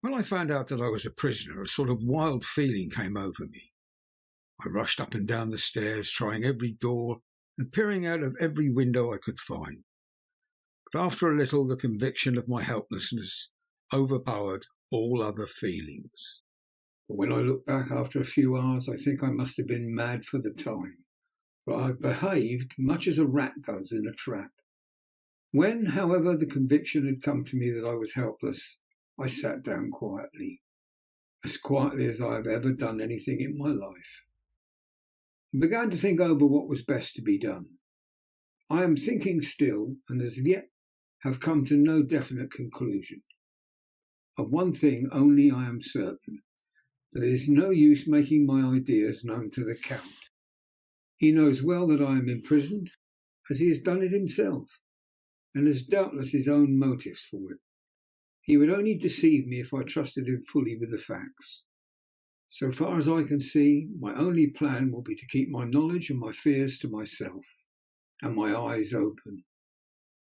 When I found out that I was a prisoner, a sort of wild feeling came over me. I rushed up and down the stairs, trying every door and peering out of every window I could find. But after a little, the conviction of my helplessness overpowered all other feelings. But when I look back after a few hours, I think I must have been mad for the time, for I behaved much as a rat does in a trap. When, however, the conviction had come to me that I was helpless, I sat down quietly, as quietly as I have ever done anything in my life, and began to think over what was best to be done. I am thinking still, and as yet have come to no definite conclusion. Of one thing only I am certain, that it is no use making my ideas known to the Count. He knows well that I am imprisoned, as he has done it himself, and has doubtless his own motives for it. He would only deceive me if I trusted him fully with the facts. So far as I can see, my only plan will be to keep my knowledge and my fears to myself, and my eyes open.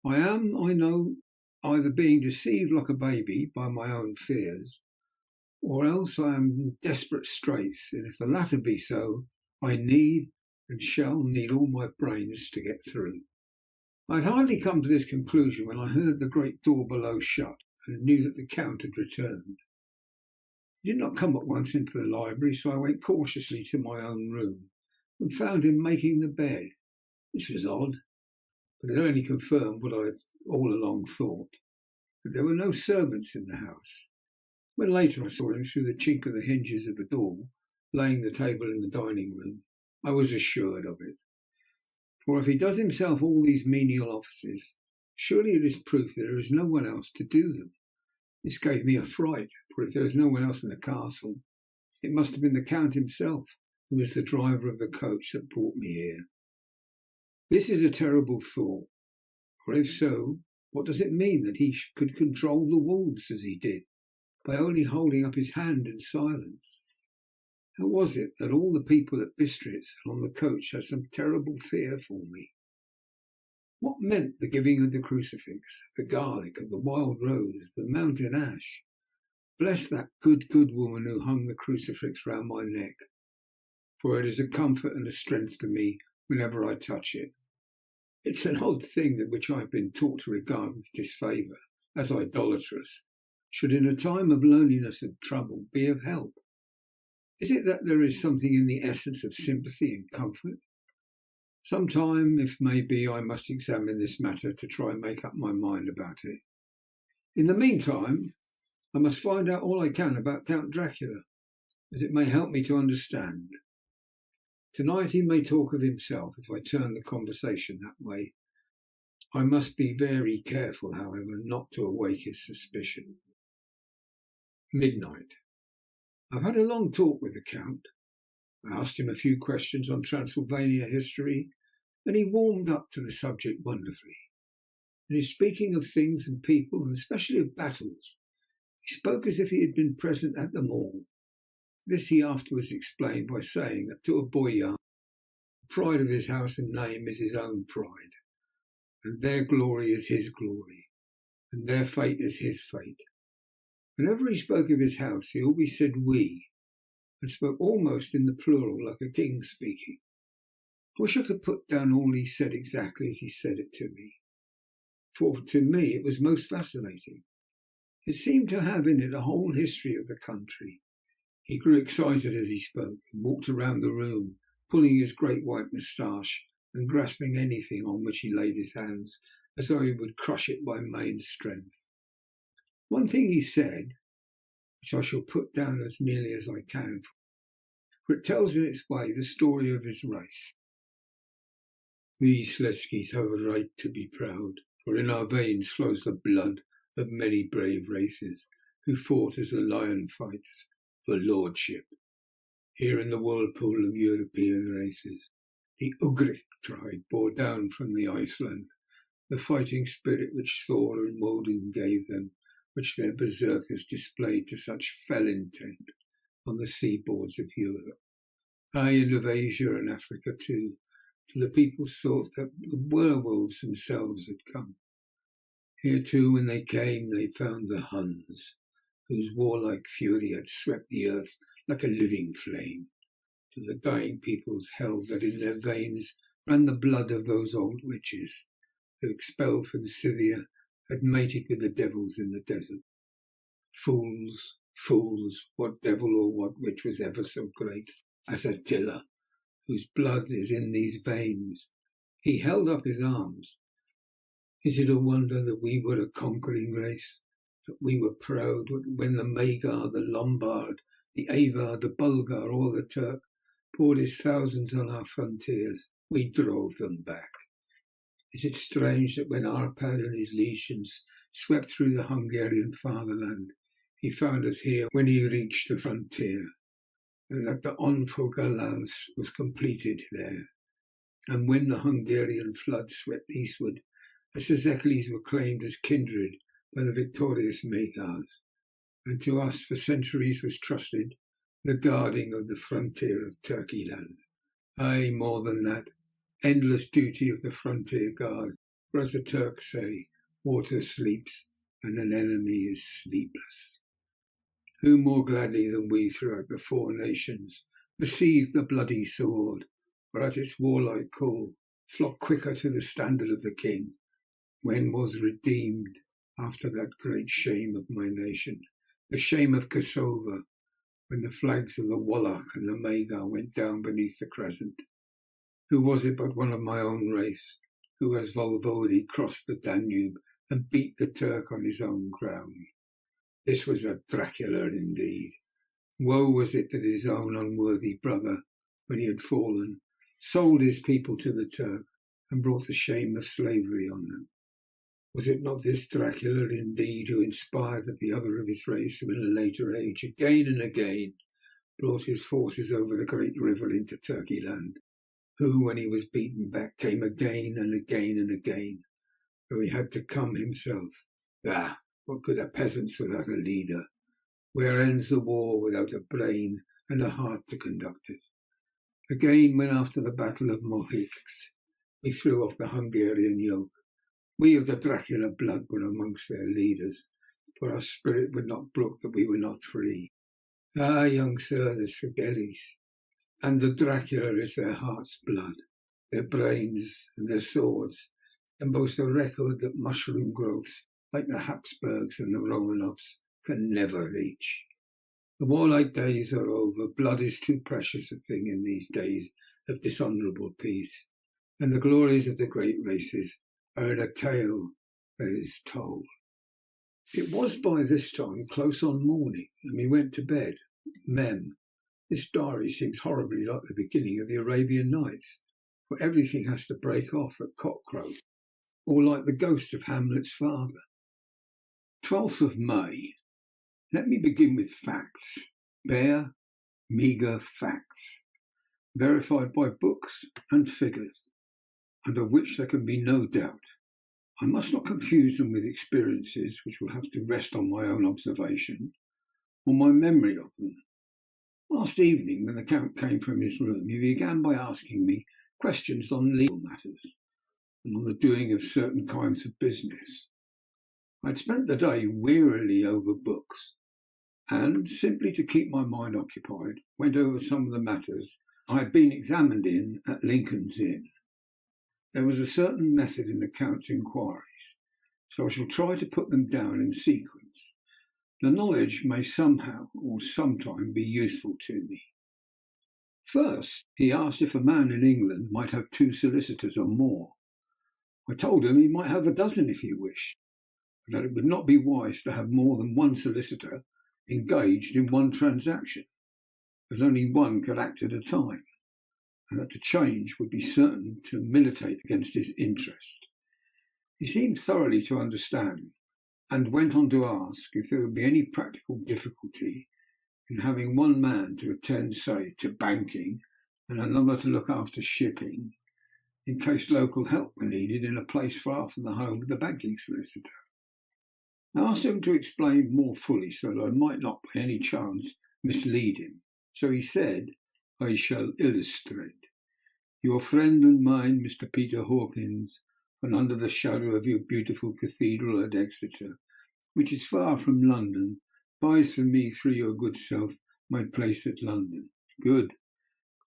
I am, I know, either being deceived like a baby by my own fears, or else I am in desperate straits, and if the latter be so, I need and shall need all my brains to get through. I had hardly come to this conclusion when I heard the great door below shut, and knew that the Count had returned. He did not come at once into the library, so I went cautiously to my own room, and found him making the bed. This was odd, but it only confirmed what I had all along thought, that there were no servants in the house. When later I saw him through the chink of the hinges of the door, laying the table in the dining room, I was assured of it. For if he does himself all these menial offices, surely it is proof that there is no one else to do them. This gave me a fright, for if there was no one else in the castle, it must have been the Count himself, who was the driver of the coach that brought me here. This is a terrible thought, for if so, what does it mean that he could control the wolves as he did, by only holding up his hand in silence? How was it that all the people at Bistritz and on the coach had some terrible fear for me? What meant the giving of the crucifix, the garlic, of the wild rose, the mountain ash? Bless that good woman who hung the crucifix round my neck, for it is a comfort and a strength to me whenever I touch it. It's an odd thing that which I have been taught to regard with disfavour as idolatrous should in a time of loneliness and trouble be of help. Is it that there is something in the essence of sympathy and comfort? Some time, if may be, I must examine this matter to try and make up my mind about it. In the meantime, I must find out all I can about Count Dracula, as it may help me to understand. Tonight he may talk of himself if I turn the conversation that way. I must be very careful, however, not to awake his suspicion. Midnight. I've had a long talk with the Count. I asked him a few questions on Transylvania history, and he warmed up to the subject wonderfully. In his speaking of things and people, and especially of battles, he spoke as if he had been present at them all. This he afterwards explained by saying that to a boyar, the pride of his house and name is his own pride, and their glory is his glory, and their fate is his fate. Whenever he spoke of his house, he always said we, and spoke almost in the plural, like a king speaking. I wish I could put down all he said exactly as he said it to me, for to me it was most fascinating. It seemed to have in it a whole history of the country. He grew excited as he spoke, and walked around the room, pulling his great white moustache and grasping anything on which he laid his hands, as though he would crush it by main strength. One thing he said, which I shall put down as nearly as I can, for it tells in its way the story of his race. We Sletskis have a right to be proud, for in our veins flows the blood of many brave races who fought as the lion fights for lordship. Here in the whirlpool of European races, the Ugric tribe bore down from the Iceland the fighting spirit which Thor and Woden gave them, which their berserkers displayed to such fell intent on the seaboards of Europe, aye, and of Asia and Africa too, till the people thought that the werewolves themselves had come. Here too, when they came, they found the Huns, whose warlike fury had swept the earth like a living flame, till the dying peoples held that in their veins ran the blood of those old witches who, expelled from Scythia, had mated with the devils in the desert. Fools, fools, what devil or what witch was ever so great as Attila, whose blood is in these veins? He held up his arms. Is it a wonder that we were a conquering race, that we were proud when the Magyar, the Lombard, the Avar, the Bulgar, or the Turk poured his thousands on our frontiers, we drove them back? Is it strange that when Arpad and his legions swept through the Hungarian fatherland, he found us here when he reached the frontier, and that the Onfogalaz was completed there? And when the Hungarian flood swept eastward, the Szekelyes were claimed as kindred by the victorious Magyars, and to us for centuries was trusted the guarding of the frontier of Turkeyland. Aye, more than that, endless duty of the frontier guard, for as the Turks say, water sleeps and an enemy is sleepless. Who more gladly than we throughout the four nations received the bloody sword, or at its warlike call flocked quicker to the standard of the king, when was redeemed after that great shame of my nation, the shame of Kosovo, when the flags of the Wallach and the Magyar went down beneath the crescent? Who was it but one of my own race, who as Voivode crossed the Danube and beat the Turk on his own ground? This was a Dracula indeed. Woe was it that his own unworthy brother, when he had fallen, sold his people to the Turk and brought the shame of slavery on them. Was it not this Dracula indeed who inspired that the other of his race, who in a later age again and again brought his forces over the great river into Turkeyland, who, when he was beaten back, came again and again and again, though he had to come himself? Ah, what good are peasants without a leader? Where ends the war without a brain and a heart to conduct it? Again, when after the battle of Mohics we threw off the Hungarian yoke, we of the Dracula blood were amongst their leaders, for our spirit would not brook that we were not free. Ah, young sir, the Szekelyes and the Dracula is their heart's blood, their brains and their swords, and boast a record that mushroom growths like the Habsburgs and the Romanovs can never reach. The warlike days are over. Blood is too precious a thing in these days of dishonourable peace, and the glories of the great races are in a tale that is told. It was by this time close on morning, and we went to bed. Mem. This diary seems horribly like the beginning of the Arabian Nights, for everything has to break off at cockcrow, or like the ghost of Hamlet's father. 12th of May. Let me begin with facts, bare, meagre facts, verified by books and figures, and of which there can be no doubt. I must not confuse them with experiences which will have to rest on my own observation or my memory of them. Last evening, when the Count came from his room, he began by asking me questions on legal matters and on the doing of certain kinds of business. I had spent the day wearily over books, and, simply to keep my mind occupied, went over some of the matters I had been examined in at Lincoln's Inn. There was a certain method in the Count's inquiries, so I shall try to put them down in sequence. The knowledge may somehow or sometime be useful to me. First, he asked if a man in England might have 2 solicitors or more. I told him he might have a dozen if he wished, but that it would not be wise to have more than one solicitor engaged in one transaction, as only one could act at a time, and that the change would be certain to militate against his interest. He seemed thoroughly to understand, and went on to ask if there would be any practical difficulty in having one man to attend, say, to banking, and another to look after shipping, in case local help were needed in a place far from the home of the banking solicitor. I asked him to explain more fully so that I might not by any chance mislead him. So he said, I shall illustrate. Your friend and mine, Mr. Peter Hawkins, and under the shadow of your beautiful cathedral at Exeter, which is far from London, Buys for me through your good self my place at London. Good.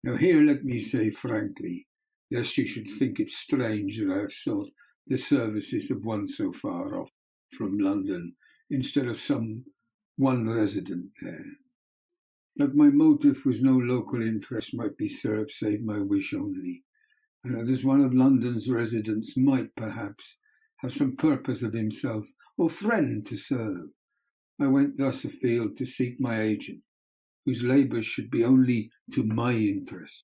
Now here let me say frankly, lest you should think it strange that I have sought the services of one so far off from London instead of some one resident there. That my motive was no local interest might be served save my wish only, and that as one of London's residents might perhaps have some purpose of himself or friend to serve. I went thus afield to seek my agent, whose labours should be only to my interest.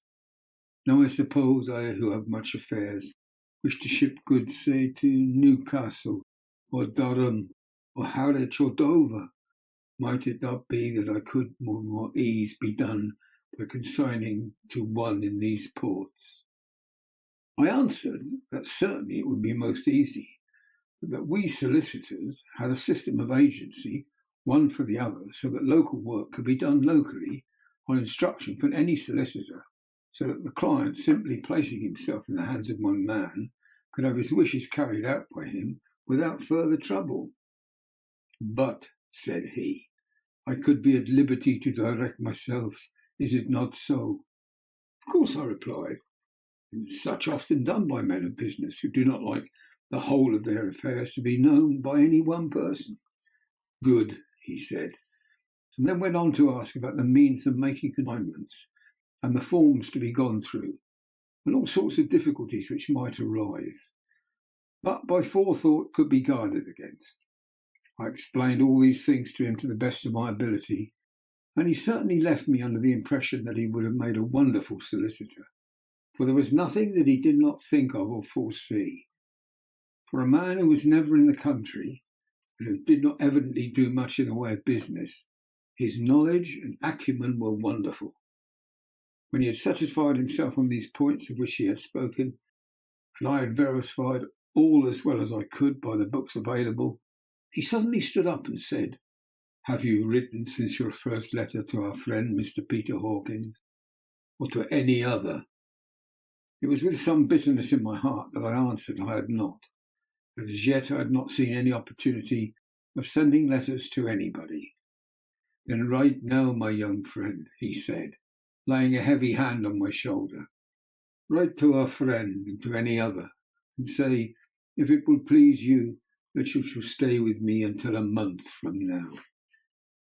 Now I suppose I, who have much affairs, wish to ship goods, say, to Newcastle, or Durham, or Harwich, or Dover. Might it not be that I could more ease be done by consigning to one in these ports? I answered that certainly it would be most easy, but that we solicitors had a system of agency, one for the other, so that local work could be done locally on instruction from any solicitor, so that the client, simply placing himself in the hands of one man, could have his wishes carried out by him without further trouble. But, said he, I could be at liberty to direct myself. Is it not so? Of course, I replied. It's such often done by men of business who do not like the whole of their affairs to be known by any one person. Good, he said, and then went on to ask about the means of making consignments and the forms to be gone through, and all sorts of difficulties which might arise, but by forethought could be guarded against. I explained all these things to him to the best of my ability, and he certainly left me under the impression that he would have made a wonderful solicitor, for there was nothing that he did not think of or foresee. For a man who was never in the country, and who did not evidently do much in the way of business, his knowledge and acumen were wonderful. When he had satisfied himself on these points of which he had spoken, and I had verified all as well as I could by the books available, he suddenly stood up and said, Have you written since your first letter to our friend Mr. Peter Hawkins, or to any other? It was with some bitterness in my heart that I answered I had not, but as yet I had not seen any opportunity of sending letters to anybody. Then write now, my young friend, he said, laying a heavy hand on my shoulder. Write to our friend and to any other, and say, if it will please you, that you shall stay with me until a month from now.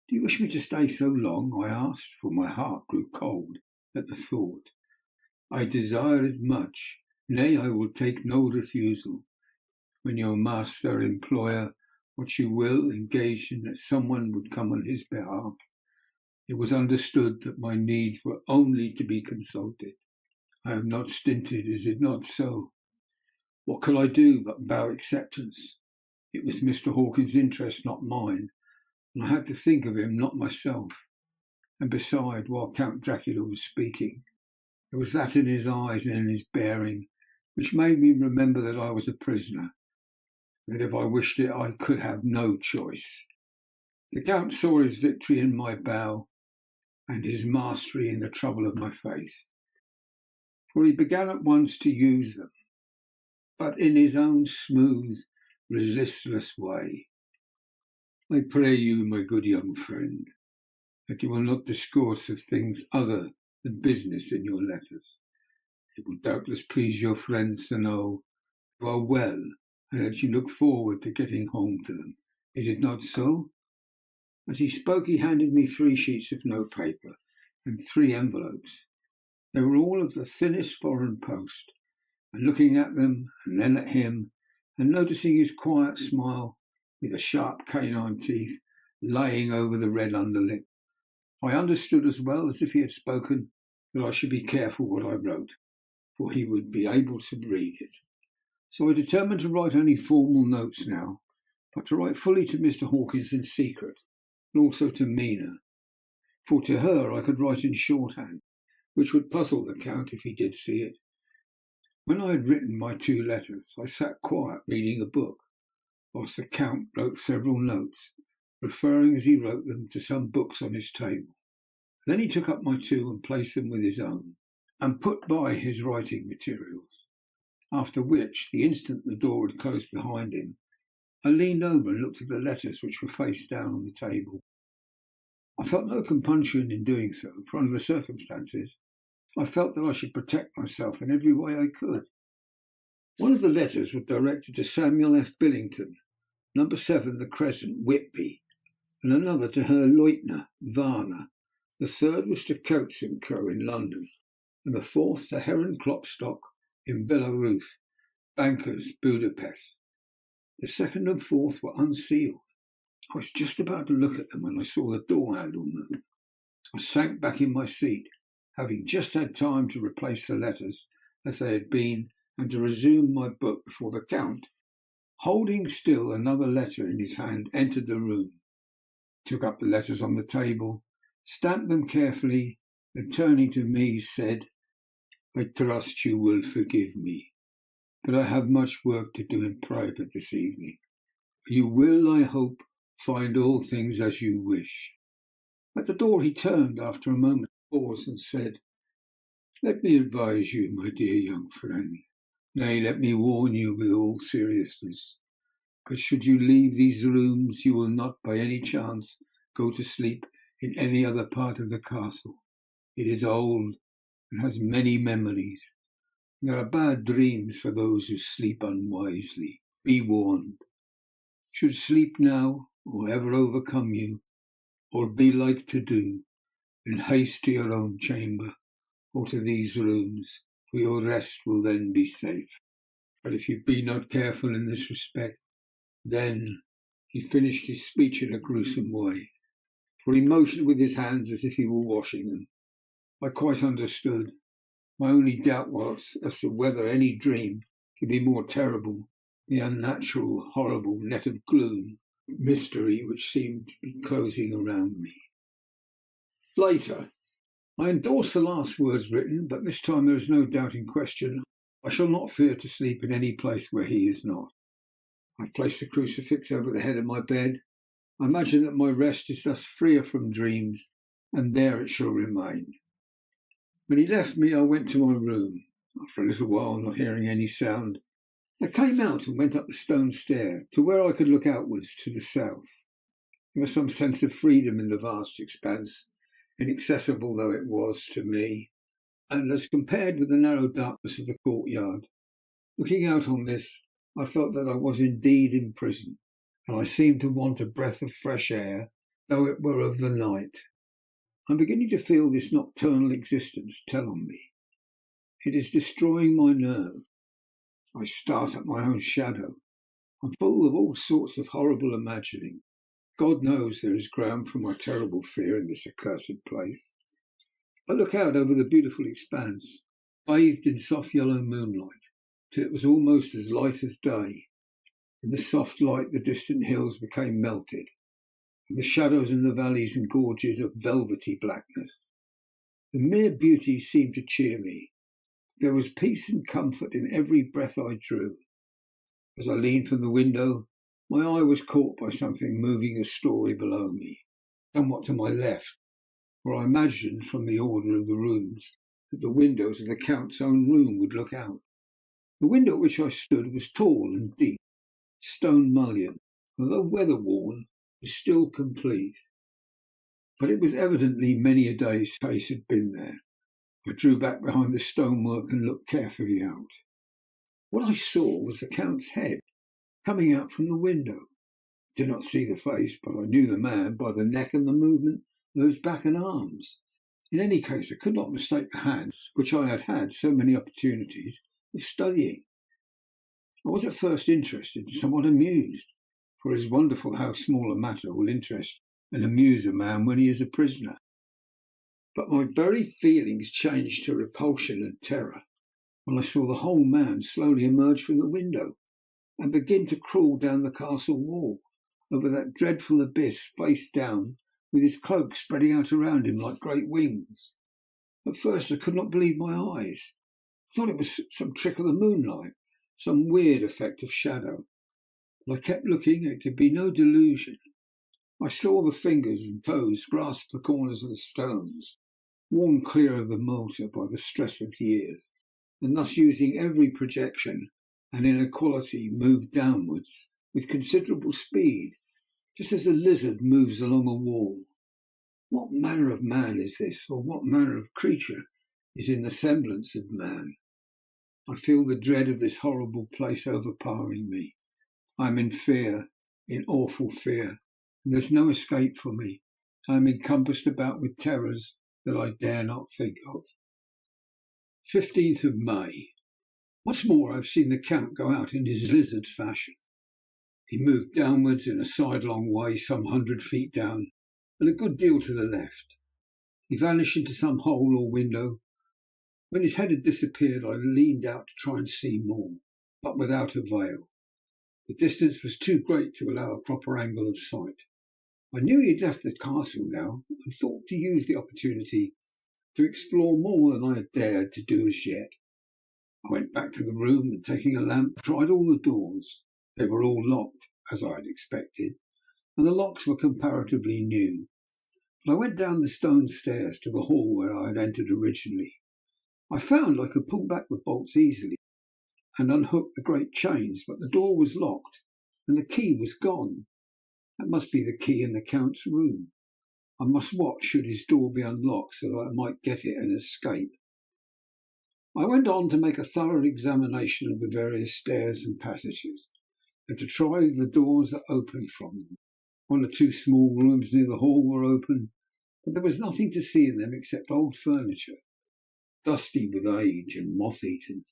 Do you wish me to stay so long? I asked, for my heart grew cold at the thought. I desire it much. Nay, I will take no refusal. When your master, employer, what you will, engaged in that someone would come on his behalf, it was understood that my needs were only to be consulted. I have not stinted, is it not so? What could I do but bow acceptance? It was Mr. Hawkins' interest, not mine, and I had to think of him, not myself. And beside, while Count Dracula was speaking, there was that in his eyes and in his bearing which made me remember that I was a prisoner, that if I wished it I could have no choice. The Count saw his victory in my bow and his mastery in the trouble of my face, for he began at once to use them, but in his own smooth, resistless way. I pray you, my good young friend, that you will not discourse of things other than business in your letters. It will doubtless please your friends to know you are well, and that you look forward to getting home to them. Is it not so? As he spoke, he handed me 3 sheets of notepaper and 3 envelopes. They were all of the thinnest foreign post, and looking at them and then at him, and noticing his quiet smile with the sharp canine teeth laying over the red underlip, I understood as well as if he had spoken that I should be careful what I wrote, for he would be able to read it. So I determined to write only formal notes now, but to write fully to Mr. Hawkins in secret, and also to Mina, for to her I could write in shorthand, which would puzzle the Count if he did see it. When I had written my 2 letters, I sat quiet reading a book, whilst the Count wrote several notes, referring as he wrote them to some books on his table. Then he took up my 2 and placed them with his own, and put by his writing materials, after which, the instant the door had closed behind him, I leaned over and looked at the letters which were face down on the table. I felt no compunction in doing so, for under the circumstances, I felt that I should protect myself in every way I could. One of the letters was directed to Samuel F. Billington, number 7, The Crescent, Whitby, and another to Herr Leutner, Varna. The third was to Coates and Co. in London, and the fourth to Heron Klopstock in Villa Ruth, bankers, Budapest. The second and fourth were unsealed. I was just about to look at them when I saw the door handle move. I sank back in my seat, having just had time to replace the letters as they had been and to resume my book before the Count, holding still another letter in his hand, entered the room, took up the letters on the table, stamped them carefully, and turning to me said, "I trust you will forgive me, but I have much work to do in private this evening. You will, I hope, find all things as you wish." At the door he turned after a moment's pause and said, "Let me advise you, my dear young friend, nay, let me warn you with all seriousness, that should you leave these rooms you will not by any chance go to sleep in any other part of the castle. It is old and has many memories. There are bad dreams for those who sleep unwisely. Be warned. Should sleep now, or ever overcome you, or be like to do, then haste to your own chamber, or to these rooms, for your rest will then be safe. But if you be not careful in this respect, then—" He finished his speech in a gruesome way, for he motioned with his hands as if he were washing them. I quite understood. My only doubt was as to whether any dream could be more terrible, the unnatural, horrible net of gloom, mystery which seemed to be closing around me. Later, I endorse the last words written, but this time there is no doubt in question. I shall not fear to sleep in any place where he is not. I have placed the crucifix over the head of my bed. I imagine that my rest is thus freer from dreams, and there it shall remain. When he left me, I went to my room. After a little while, not hearing any sound, I came out and went up the stone stair to where I could look outwards to the south. There was some sense of freedom in the vast expanse, inaccessible though it was to me, and as compared with the narrow darkness of the courtyard, looking out on this, I felt that I was indeed in prison, and I seemed to want a breath of fresh air, though it were of the night. I'm beginning to feel this nocturnal existence tell on me. It is destroying my nerve. I start at my own shadow. I'm full of all sorts of horrible imagining. God knows there is ground for my terrible fear in this accursed place. I look out over the beautiful expanse, bathed in soft yellow moonlight, till it was almost as light as day. In the soft light the distant hills became melted, and the shadows in the valleys and gorges of velvety blackness. The mere beauty seemed to cheer me. There was peace and comfort in every breath I drew. As I leaned from the window, my eye was caught by something moving a story below me, somewhat to my left, where I imagined from the order of the rooms that the windows of the Count's own room would look out. The window at which I stood was tall and deep, stone mullioned, although weather-worn, was still complete. But it was evidently many a day's face had been there. I drew back behind the stonework and looked carefully out. What I saw was the Count's head coming out from the window. I did not see the face, but I knew the man by the neck and the movement of his back and arms. In any case, I could not mistake the hands which I had had so many opportunities of studying. I was at first interested and somewhat amused, for it is wonderful how small a matter will interest and amuse a man when he is a prisoner. But my very feelings changed to repulsion and terror when I saw the whole man slowly emerge from the window and begin to crawl down the castle wall over that dreadful abyss, face down, with his cloak spreading out around him like great wings. At first I could not believe my eyes. I thought it was some trick of the moonlight, some weird effect of shadow. But I kept looking, and it could be no delusion. I saw the fingers and toes grasp the corners of the stones, worn clear of the mortar by the stress of years, and thus using every projection and inequality move downwards with considerable speed, just as a lizard moves along a wall. What manner of man is this, or what manner of creature is in the semblance of man? I feel the dread of this horrible place overpowering me. I am in fear, in awful fear, and there's no escape for me. I am encompassed about with terrors that I dare not think of. 15th of May. Once more I have seen the Count go out in his lizard fashion. He moved downwards in a sidelong way some 100 feet down, and a good deal to the left. He vanished into some hole or window. When his head had disappeared, I leaned out to try and see more, but without avail. The distance was too great to allow a proper angle of sight. I knew he had left the castle now, and thought to use the opportunity to explore more than I had dared to do as yet. I went back to the room and, taking a lamp, tried all the doors. They were all locked, as I had expected, and the locks were comparatively new. But I went down the stone stairs to the hall where I had entered originally. I found I could pull back the bolts easily and unhook the great chains, but the door was locked and the key was gone. That must be the key in the Count's room. I must watch should his door be unlocked so that I might get it and escape. I went on to make a thorough examination of the various stairs and passages, and to try the doors that opened from them. One or two small rooms near the hall were open, but there was nothing to see in them except old furniture, dusty with age and moth-eaten.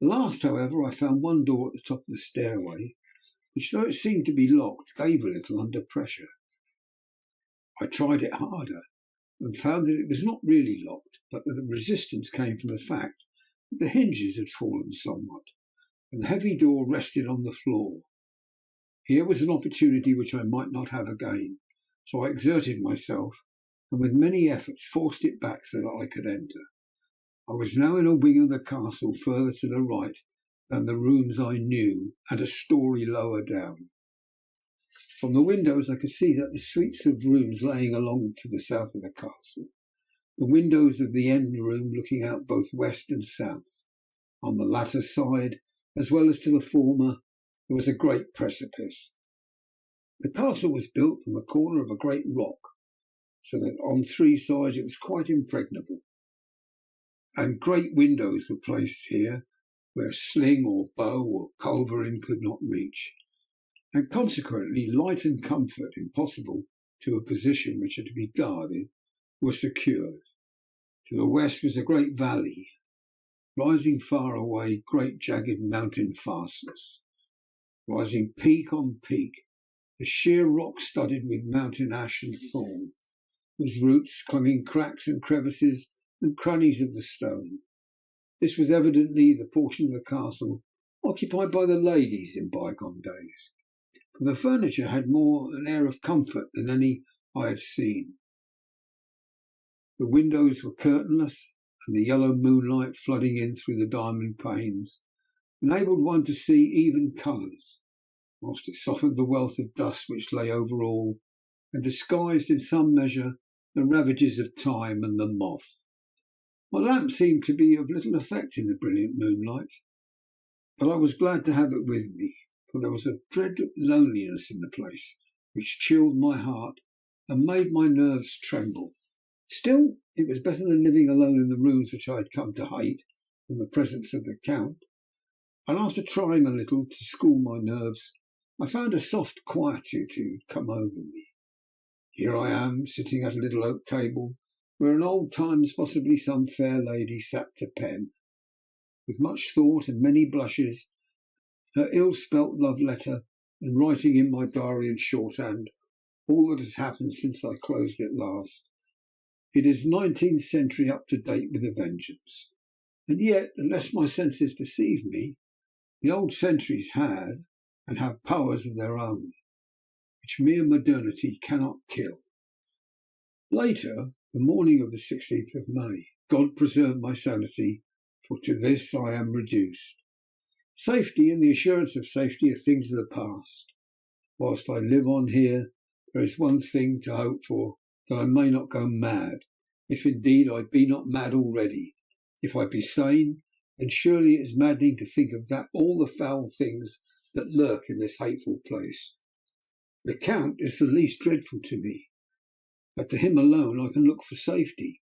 At last, however, I found one door at the top of the stairway, which, though it seemed to be locked, gave a little under pressure. I tried it harder, and found that it was not really locked, but that the resistance came from the fact that the hinges had fallen somewhat, and the heavy door rested on the floor. Here was an opportunity which I might not have again, so I exerted myself, and with many efforts forced it back so that I could enter. I was now in a wing of the castle further to the right than the rooms I knew, and a story lower down. From the windows I could see that the suites of rooms laying along to the south of the castle, the windows of the end room looking out both west and south. On the latter side, as well as to the former, there was a great precipice. The castle was built on the corner of a great rock, so that on three sides it was quite impregnable, and great windows were placed here where sling or bow or culverin could not reach, and consequently light and comfort, impossible to a position which had to be guarded, were secured. To the west was a great valley, rising far away, great jagged mountain fastness, rising peak on peak, a sheer rock studded with mountain ash and thorn, whose roots clung in cracks and crevices and crannies of the stone. This was evidently the portion of the castle occupied by the ladies in bygone days, for the furniture had more an air of comfort than any I had seen. The windows were curtainless, and the yellow moonlight flooding in through the diamond panes enabled one to see even colours, whilst it softened the wealth of dust which lay over all, and disguised in some measure the ravages of time and the moth. My lamp seemed to be of little effect in the brilliant moonlight, but I was glad to have it with me, for there was a dread loneliness in the place which chilled my heart and made my nerves tremble. Still, it was better than living alone in the rooms which I had come to hate from the presence of the Count, and after trying a little to school my nerves, I found a soft quietude come over me. Here I am, sitting at a little oak table, where in old times possibly some fair lady sat to pen, with much thought and many blushes, her ill-spelt love letter, and writing in my diary in shorthand all that has happened since I closed it last. It is 19th century up to date with a vengeance, and yet, unless my senses deceive me, the old centuries had and have powers of their own, which mere modernity cannot kill. Later, the morning of the 16th of May, God preserve my sanity, for to this I am reduced. Safety and the assurance of safety are things of the past. Whilst I live on here, there is one thing to hope for, that I may not go mad, if indeed I be not mad already. If I be sane, then surely it is maddening to think of that all the foul things that lurk in this hateful place. The Count is the least dreadful to me, that to him alone I can look for safety,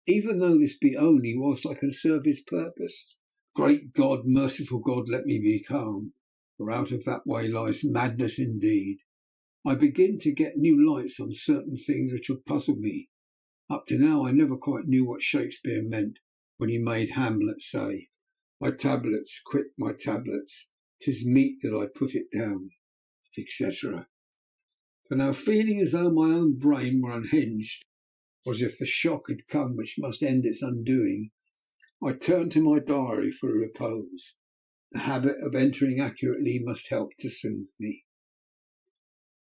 even though this be only whilst I can serve his purpose. Great God, merciful God, let me be calm, for out of that way lies madness indeed. I begin to get new lights on certain things which have puzzled me. Up to now I never quite knew what Shakespeare meant when he made Hamlet say, "My tablets, quick, my tablets, 'tis meet that I put it down," etc. For now, feeling as though my own brain were unhinged, or as if the shock had come which must end its undoing, I turned to my diary for repose. The habit of entering accurately must help to soothe me.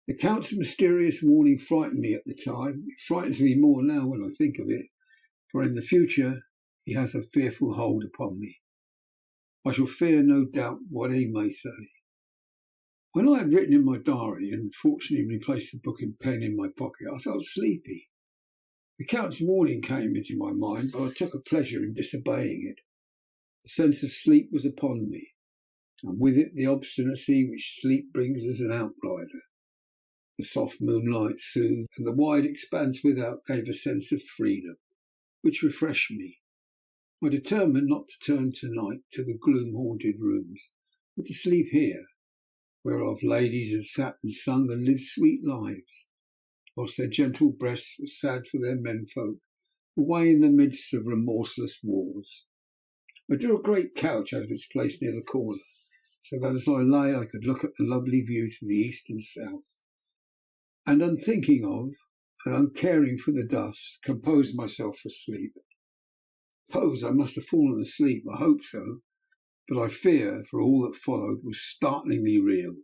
The Count's mysterious warning frightened me at the time. It frightens me more now when I think of it, for in the future he has a fearful hold upon me. I shall fear, no doubt, what he may say. When I had written in my diary and fortunately replaced the book and pen in my pocket, I felt sleepy. The Count's warning came into my mind, but I took a pleasure in disobeying it. The sense of sleep was upon me, and with it the obstinacy which sleep brings as an outrider. The soft moonlight soothed, and the wide expanse without gave a sense of freedom, which refreshed me. I determined not to turn tonight to the gloom-haunted rooms, but to sleep here, whereof ladies had sat and sung and lived sweet lives, whilst their gentle breasts were sad for their menfolk, away in the midst of remorseless wars. I drew a great couch out of its place near the corner, so that as I lay I could look at the lovely view to the east and south, and unthinking of and uncaring for the dust, composed myself for sleep. Suppose I must have fallen asleep, I hope so, but I fear, for all that followed was startlingly real,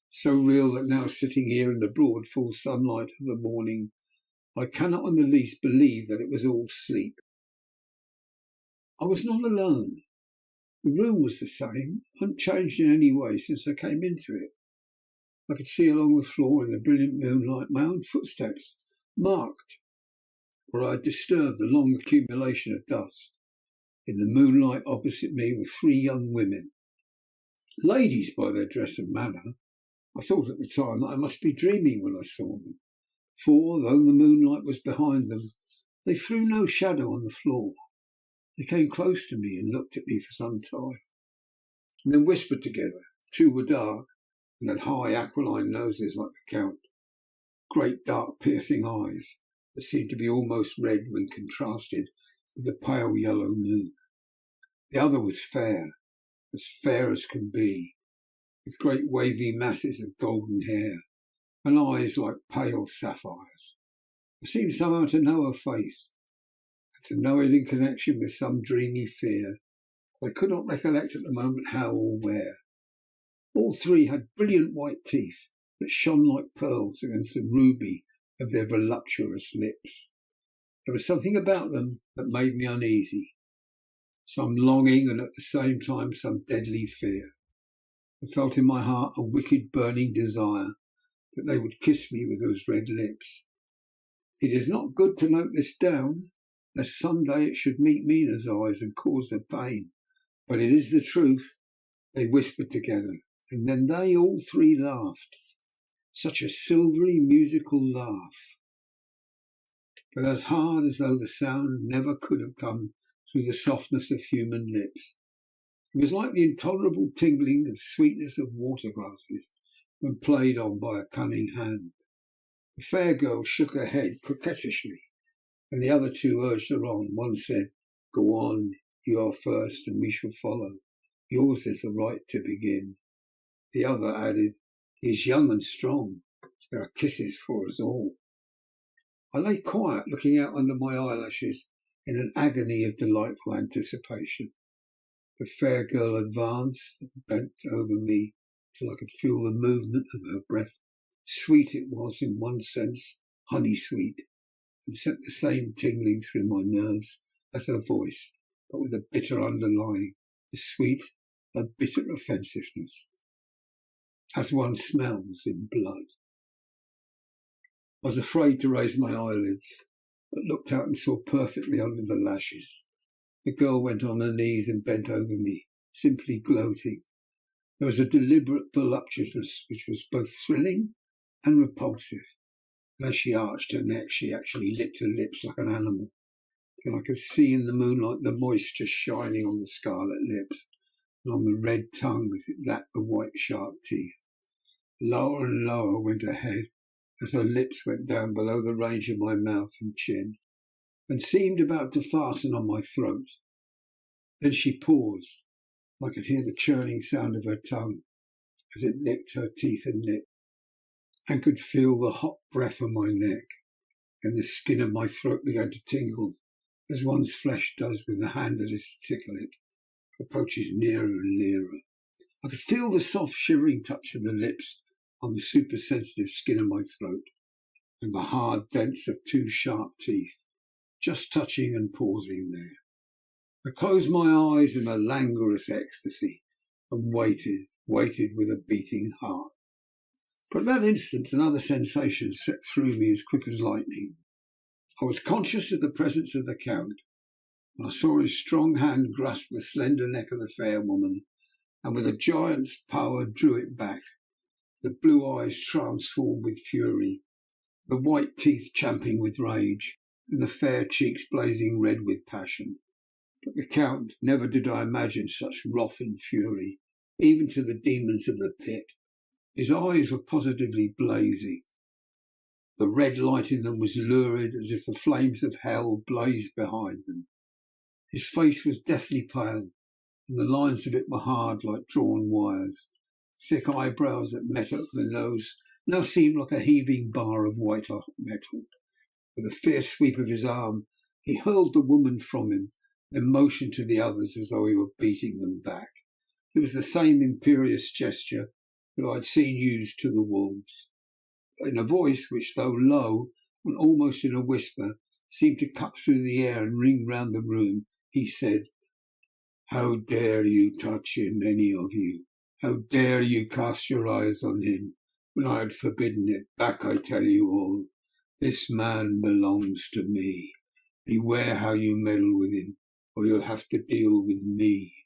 so real that now sitting here in the broad full sunlight of the morning, I cannot in the least believe that it was all sleep. I was not alone. The room was the same, unchanged in any way since I came into it. I could see along the floor in the brilliant moonlight my own footsteps, marked where I had disturbed the long accumulation of dust. In the moonlight opposite me were three young women, ladies by their dress and manner. I thought at the time that I must be dreaming when I saw them, for, though the moonlight was behind them, they threw no shadow on the floor. They came close to me and looked at me for some time, and then whispered together. Two were dark, and had high aquiline noses like the Count, great dark piercing eyes that seemed to be almost red when contrasted with the pale yellow moon. The other was fair as can be, with great wavy masses of golden hair, and eyes like pale sapphires. I seemed somehow to know her face, and to know it in connection with some dreamy fear. I could not recollect at the moment how or where. All three had brilliant white teeth that shone like pearls against the ruby of their voluptuous lips. There was something about them that made me uneasy, some longing and at the same time some deadly fear. I felt in my heart a wicked burning desire that they would kiss me with those red lips. It is not good to note this down, lest some day it should meet Mina's eyes and cause her pain, but it is the truth. They whispered together, and then they all three laughed. Such a silvery musical laugh, but as hard as though the sound never could have come through the softness of human lips. It was like the intolerable tingling of sweetness of water glasses when played on by a cunning hand. The fair girl shook her head coquettishly, and the other two urged her on. One said, "Go on, you are first, and we shall follow. Yours is the right to begin." The other added, "He is young and strong. There are kisses for us all." I lay quiet, looking out under my eyelashes in an agony of delightful anticipation. The fair girl advanced and bent over me till I could feel the movement of her breath. Sweet it was in one sense, honey sweet, and sent the same tingling through my nerves as her voice, but with a bitter underlying, a sweet, a bitter offensiveness, as one smells in blood. I was afraid to raise my eyelids, but looked out and saw perfectly under the lashes. The girl went on her knees and bent over me, simply gloating. There was a deliberate voluptuousness which was both thrilling and repulsive. And as she arched her neck, she actually licked her lips like an animal, and I could see in the moonlight the moisture shining on the scarlet lips and on the red tongue as it lapped the white sharp teeth. Lower and lower went her head as her lips went down below the range of my mouth and chin, and seemed about to fasten on my throat. Then she paused. I could hear the churning sound of her tongue as it licked her teeth and lip, and could feel the hot breath on my neck, and the skin of my throat began to tingle, as one's flesh does when the hand that is to tickle it approaches nearer and nearer. I could feel the soft shivering touch of the lips on the supersensitive skin of my throat, and the hard dents of two sharp teeth, just touching and pausing there. I closed my eyes in a languorous ecstasy, and waited with a beating heart. But at that instant another sensation swept through me as quick as lightning. I was conscious of the presence of the Count, and I saw his strong hand grasp the slender neck of the fair woman, and with a giant's power drew it back, the blue eyes transformed with fury, the white teeth champing with rage, and the fair cheeks blazing red with passion. But the Count, never did I imagine such wrath and fury, even to the demons of the pit. His eyes were positively blazing. The red light in them was lurid, as if the flames of hell blazed behind them. His face was deathly pale, and the lines of it were hard like drawn wires. Thick eyebrows that met up the nose now seemed like a heaving bar of white hot metal. With a fierce sweep of his arm, he hurled the woman from him, then motioned to the others as though he were beating them back. It was the same imperious gesture that I had seen used to the wolves. In a voice which, though low and almost in a whisper, seemed to cut through the air and ring round the room, he said, "How dare you touch him, any of you? How dare you cast your eyes on him, when I had forbidden it? Back, I tell you all. This man belongs to me. Beware how you meddle with him, or you'll have to deal with me."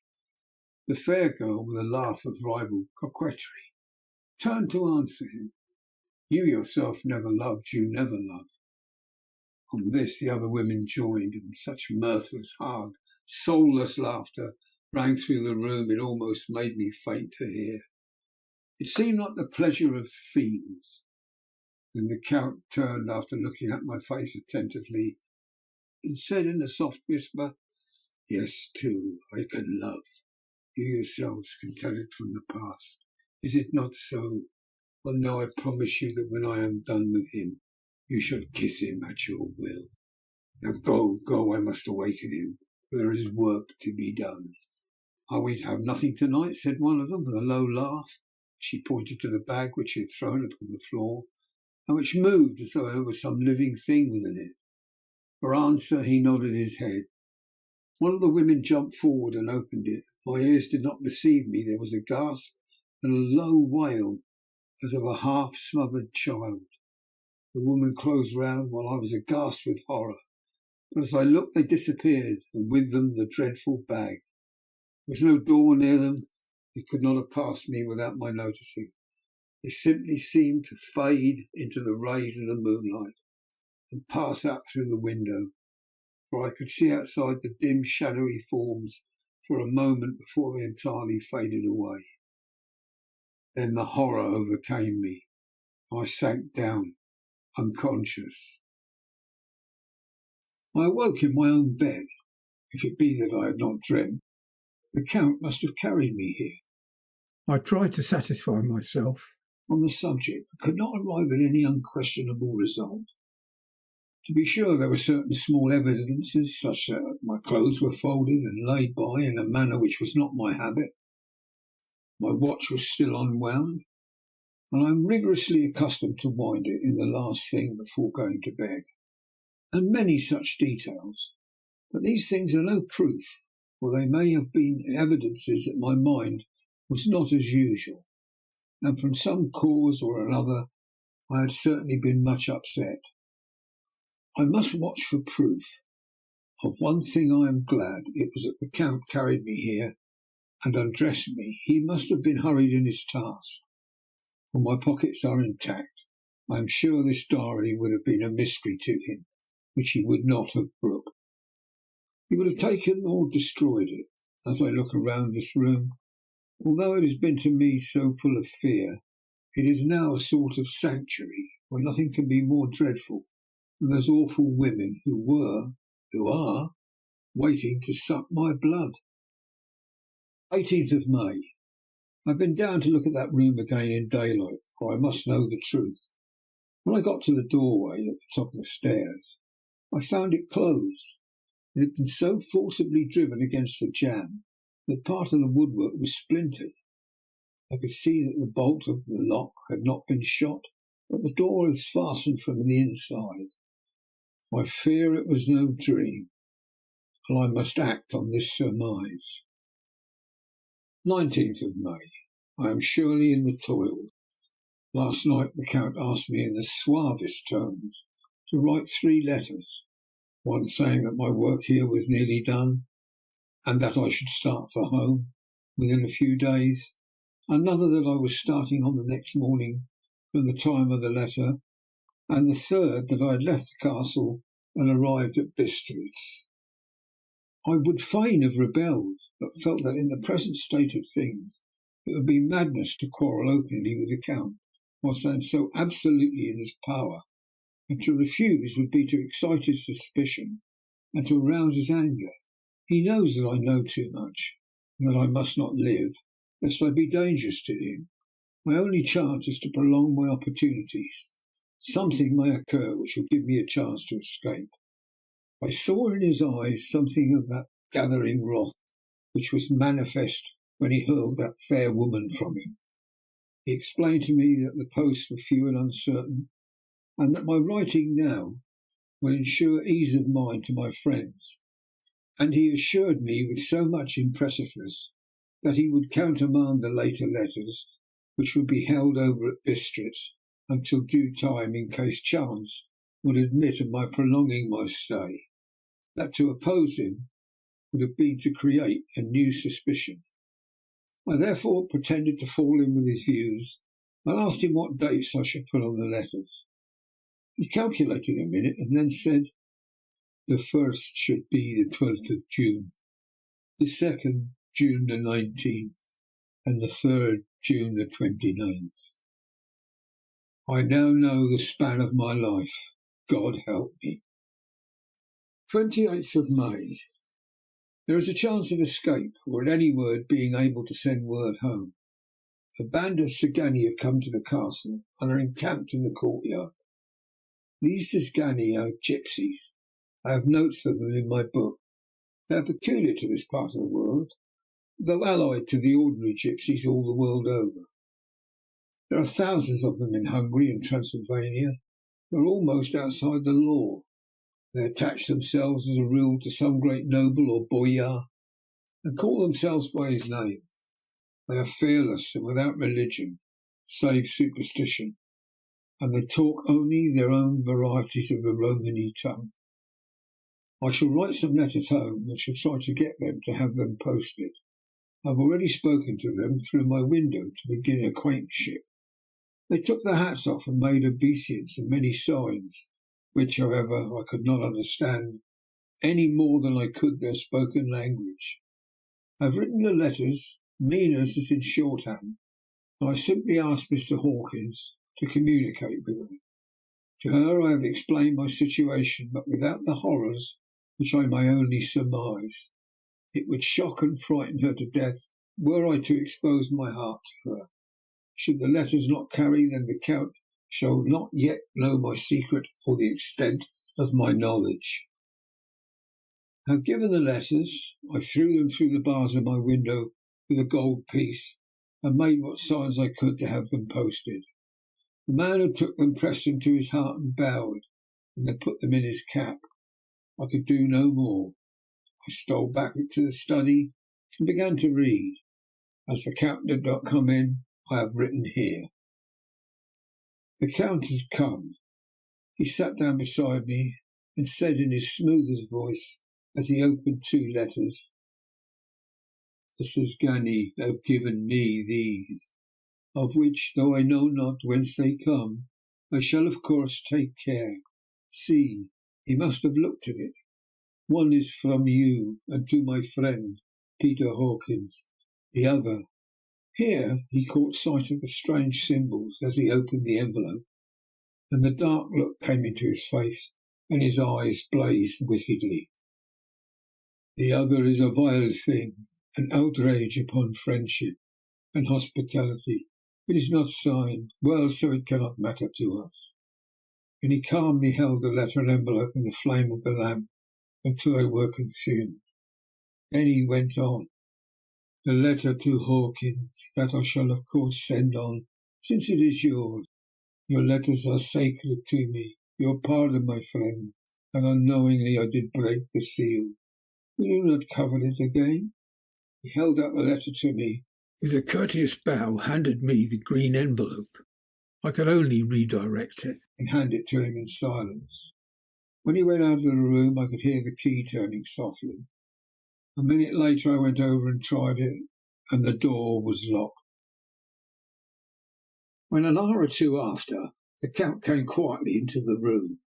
The fair girl, with a laugh of rival coquetry, turned to answer him. "You yourself never loved, you never loved." On this the other women joined, and such mirthless, hard, soulless laughter rang through the room it almost made me faint to hear. It seemed like the pleasure of fiends. Then the Count turned, after looking at my face attentively, and said in a soft whisper, "Yes, too, I can love. You yourselves can tell it from the past. Is it not so? Well, now I promise you that when I am done with him, you shall kiss him at your will. Now go, I must awaken him, for there is work to be done." "Are we to have nothing tonight?" said one of them, with a low laugh. She pointed to the bag which she had thrown upon the floor, and which moved as though there were some living thing within it. For answer he nodded his head. One of the women jumped forward and opened it. My ears did not deceive me. There was a gasp and a low wail, as of a half-smothered child. The woman closed round, while I was aghast with horror. But as I looked they disappeared, and with them the dreadful bag. There was no door near them. They could not have passed me without my noticing. They simply seemed to fade into the rays of the moonlight and pass out through the window, for I could see outside the dim shadowy forms for a moment before they entirely faded away. Then the horror overcame me. I sank down unconscious. I awoke in my own bed. If it be that I had not dreamt, the Count must have carried me here. I tried to satisfy myself on the subject, but could not arrive at any unquestionable result. To be sure, there were certain small evidences, such that my clothes were folded and laid by in a manner which was not my habit. My watch was still unwound, and I am rigorously accustomed to wind it in the last thing before going to bed, and many such details. But these things are no proof, for they may have been evidences that my mind was not as usual, and from some cause or another I had certainly been much upset. I must watch for proof. Of one thing I am glad, it was that the Count carried me here and undressed me. He must have been hurried in his task, for my pockets are intact. I am sure this diary would have been a mystery to him, which he would not have brooked. He would have taken or destroyed it. As I look around this room, although it has been to me so full of fear, it is now a sort of sanctuary where nothing can be more dreadful than those awful women who are, waiting to suck my blood. 18th of May. I've been down to look at that room again in daylight, for I must know the truth. When I got to the doorway at the top of the stairs, I found it closed. It had been so forcibly driven against the jamb that part of the woodwork was splintered. I could see that the bolt of the lock had not been shot, but the door was fastened from the inside. I fear it was no dream, and I must act on this surmise. 19th of May. I am surely in the toils. Last night the Count asked me in the suavest tones to write 3 letters, one saying that my work here was nearly done, and that I should start for home within a few days, another that I was starting on the next morning from the time of the letter, and the third that I had left the castle and arrived at Bistritz. I would fain have rebelled, but felt that in the present state of things it would be madness to quarrel openly with the Count whilst I am so absolutely in his power, and to refuse would be to excite his suspicion and to arouse his anger. He knows that I know too much, and that I must not live, lest I be dangerous to him. My only chance is to prolong my opportunities. Something may occur which will give me a chance to escape. I saw in his eyes something of that gathering wrath which was manifest when he hurled that fair woman from him. He explained to me that the posts were few and uncertain, and that my writing now will ensure ease of mind to my friends, and he assured me with so much impressiveness that he would countermand the later letters, which would be held over at Bistritz until due time in case chance would admit of my prolonging my stay, that to oppose him would have been to create a new suspicion. I therefore pretended to fall in with his views, and asked him what dates I should put on the letters. He calculated a minute, and then said, "The first should be the 12th of June, the second June the 19th, and the third June the 29th. I now know the span of my life. God help me." 28th of May. There is a chance of escape, or at any word being able to send word home. A band of Cingani have come to the castle and are encamped in the courtyard. These Cingani are gypsies. I have notes of them in my book. They are peculiar to this part of the world, though allied to the ordinary gypsies all the world over. There are thousands of them in Hungary and Transylvania, who are almost outside the law. They attach themselves as a rule to some great noble or boyar, and call themselves by his name. They are fearless and without religion, save superstition, and they talk only their own varieties of the Romany tongue. I shall write some letters home, and shall try to get them to have them posted. I have already spoken to them through my window to begin acquaintanceship. They took their hats off and made obeisance and many signs, which, however, I could not understand any more than I could their spoken language. I have written the letters. Nina's is in shorthand, and I simply asked Mr. Hawkins to communicate with her. To her I have explained my situation, but without the horrors which I may only surmise. It would shock and frighten her to death were I to expose my heart to her. Should the letters not carry, then the Count shall not yet know my secret or the extent of my knowledge. I have given the letters. I threw them through the bars of my window with a gold piece, and made what signs I could to have them posted. The man who took them pressed them to his heart and bowed, and then put them in his cap. I could do no more. I stole back to the study and began to read. As the Count did not come in, I have written here. The Count has come. He sat down beside me and said in his smoothest voice, as he opened 2 letters, "The Cingani have given me these, of which, though I know not whence they come, I shall, of course, take care. See, he must have looked at it. One is from you and to my friend, Peter Hawkins. The other. Here he caught sight of the strange symbols as he opened the envelope, and the dark look came into his face, and his eyes blazed wickedly. The other is a vile thing, an outrage upon friendship and hospitality. It is not signed. Well, so it cannot matter to us. And he calmly held the letter and envelope in the flame of the lamp until they were consumed. Then he went on. The letter to Hawkins, that I shall of course send on, since it is yours. Your letters are sacred to me. Your pardon, my friend, and unknowingly I did break the seal. Will you not cover it again? He held out the letter to me. With a courteous bow, handed me the green envelope. I could only redirect it and hand it to him in silence. When he went out of the room, I could hear the key turning softly. A minute later, I went over and tried it, and the door was locked. When an hour or two after, the Count came quietly into the room.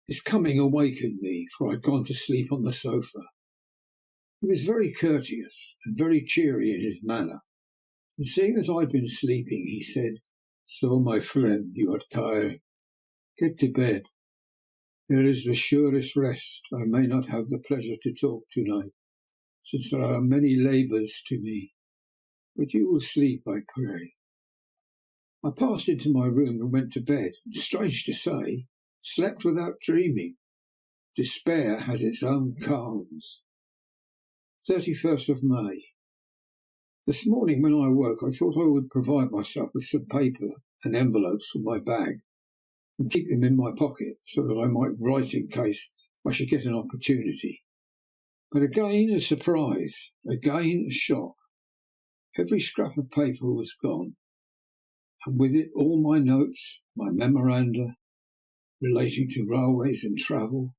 His coming awakened me, for I had gone to sleep on the sofa. He was very courteous and very cheery in his manner, and seeing that I had been sleeping, he said, "So, my friend, you are tired. Get to bed. There is the surest rest. I may not have the pleasure to talk tonight, since there are many labours to me. But you will sleep, I pray." I passed into my room and went to bed, and, strange to say, slept without dreaming. Despair has its own calms. 31st of May. This morning when I awoke, I thought I would provide myself with some paper and envelopes from my bag, and keep them in my pocket so that I might write in case I should get an opportunity. But again a surprise, again a shock. Every scrap of paper was gone, and with it all my notes, my memoranda relating to railways and travel,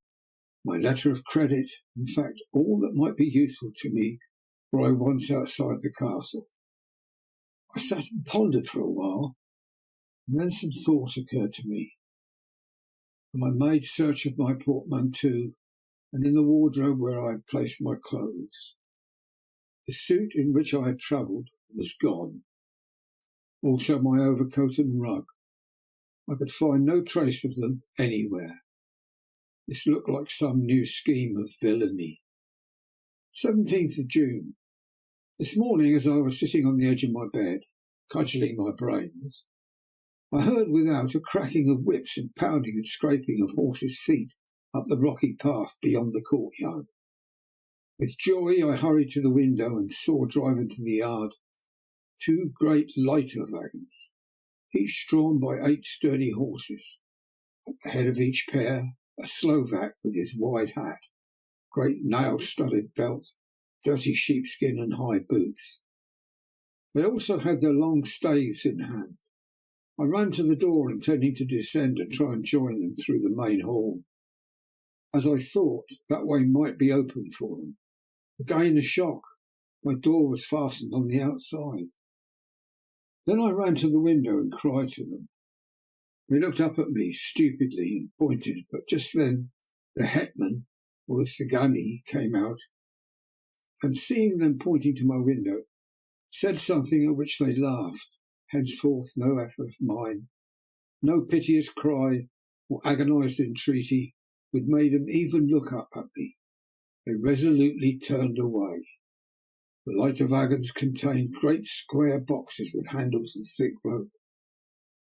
my letter of credit, in fact, all that might be useful to me were I once outside the castle. I sat and pondered for a while, and then some thought occurred to me, and I made search of my portmanteau and in the wardrobe where I had placed my clothes. The suit in which I had travelled was gone, also my overcoat and rug. I could find no trace of them anywhere. This looked like some new scheme of villainy. 17th of June. This morning, as I was sitting on the edge of my bed, cudgelling my brains, I heard without a cracking of whips and pounding and scraping of horses' feet up the rocky path beyond the courtyard. With joy I hurried to the window and saw drive into the yard two great lighter wagons, each drawn by 8 sturdy horses. At the head of each pair, a Slovak with his wide hat, great nail-studded belt, dirty sheepskin and high boots. They also had their long staves in hand. I ran to the door, intending to descend and try and join them through the main hall. As I thought, that way might be opened for them. Again a shock. My door was fastened on the outside. Then I ran to the window and cried to them. They looked up at me stupidly and pointed, but just then the hetman, or the Sagani, came out, and seeing them pointing to my window, said something at which they laughed. Henceforth no effort of mine, no piteous cry or agonized entreaty would make them even look up at me. They resolutely turned away. The lighter wagons contained great square boxes with handles and thick rope.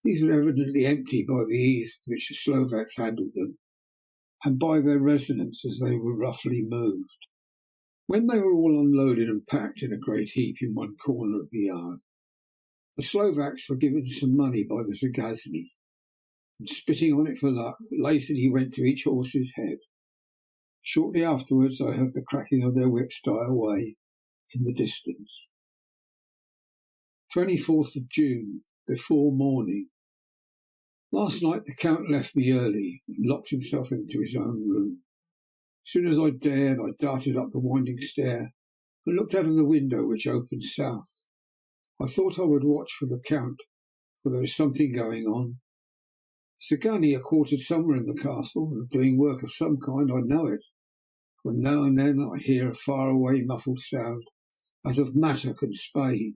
These were evidently empty by the ease with which the Slovaks handled them, and by their resonance as they were roughly moved. When they were all unloaded and packed in a great heap in one corner of the yard, the Slovaks were given some money by the Zagazni, and spitting on it for luck, lazily went to each horse's head. Shortly afterwards I heard the cracking of their whips die away in the distance. 24th of June, before morning. Last night the Count left me early and locked himself into his own room. As soon as I dared, I darted up the winding stair and looked out of the window which opened south. I thought I would watch for the Count, for there was something going on. Sagani are quartered somewhere in the castle and doing work of some kind. I know it, for now and then I hear a far-away muffled sound, as of mattock and spade,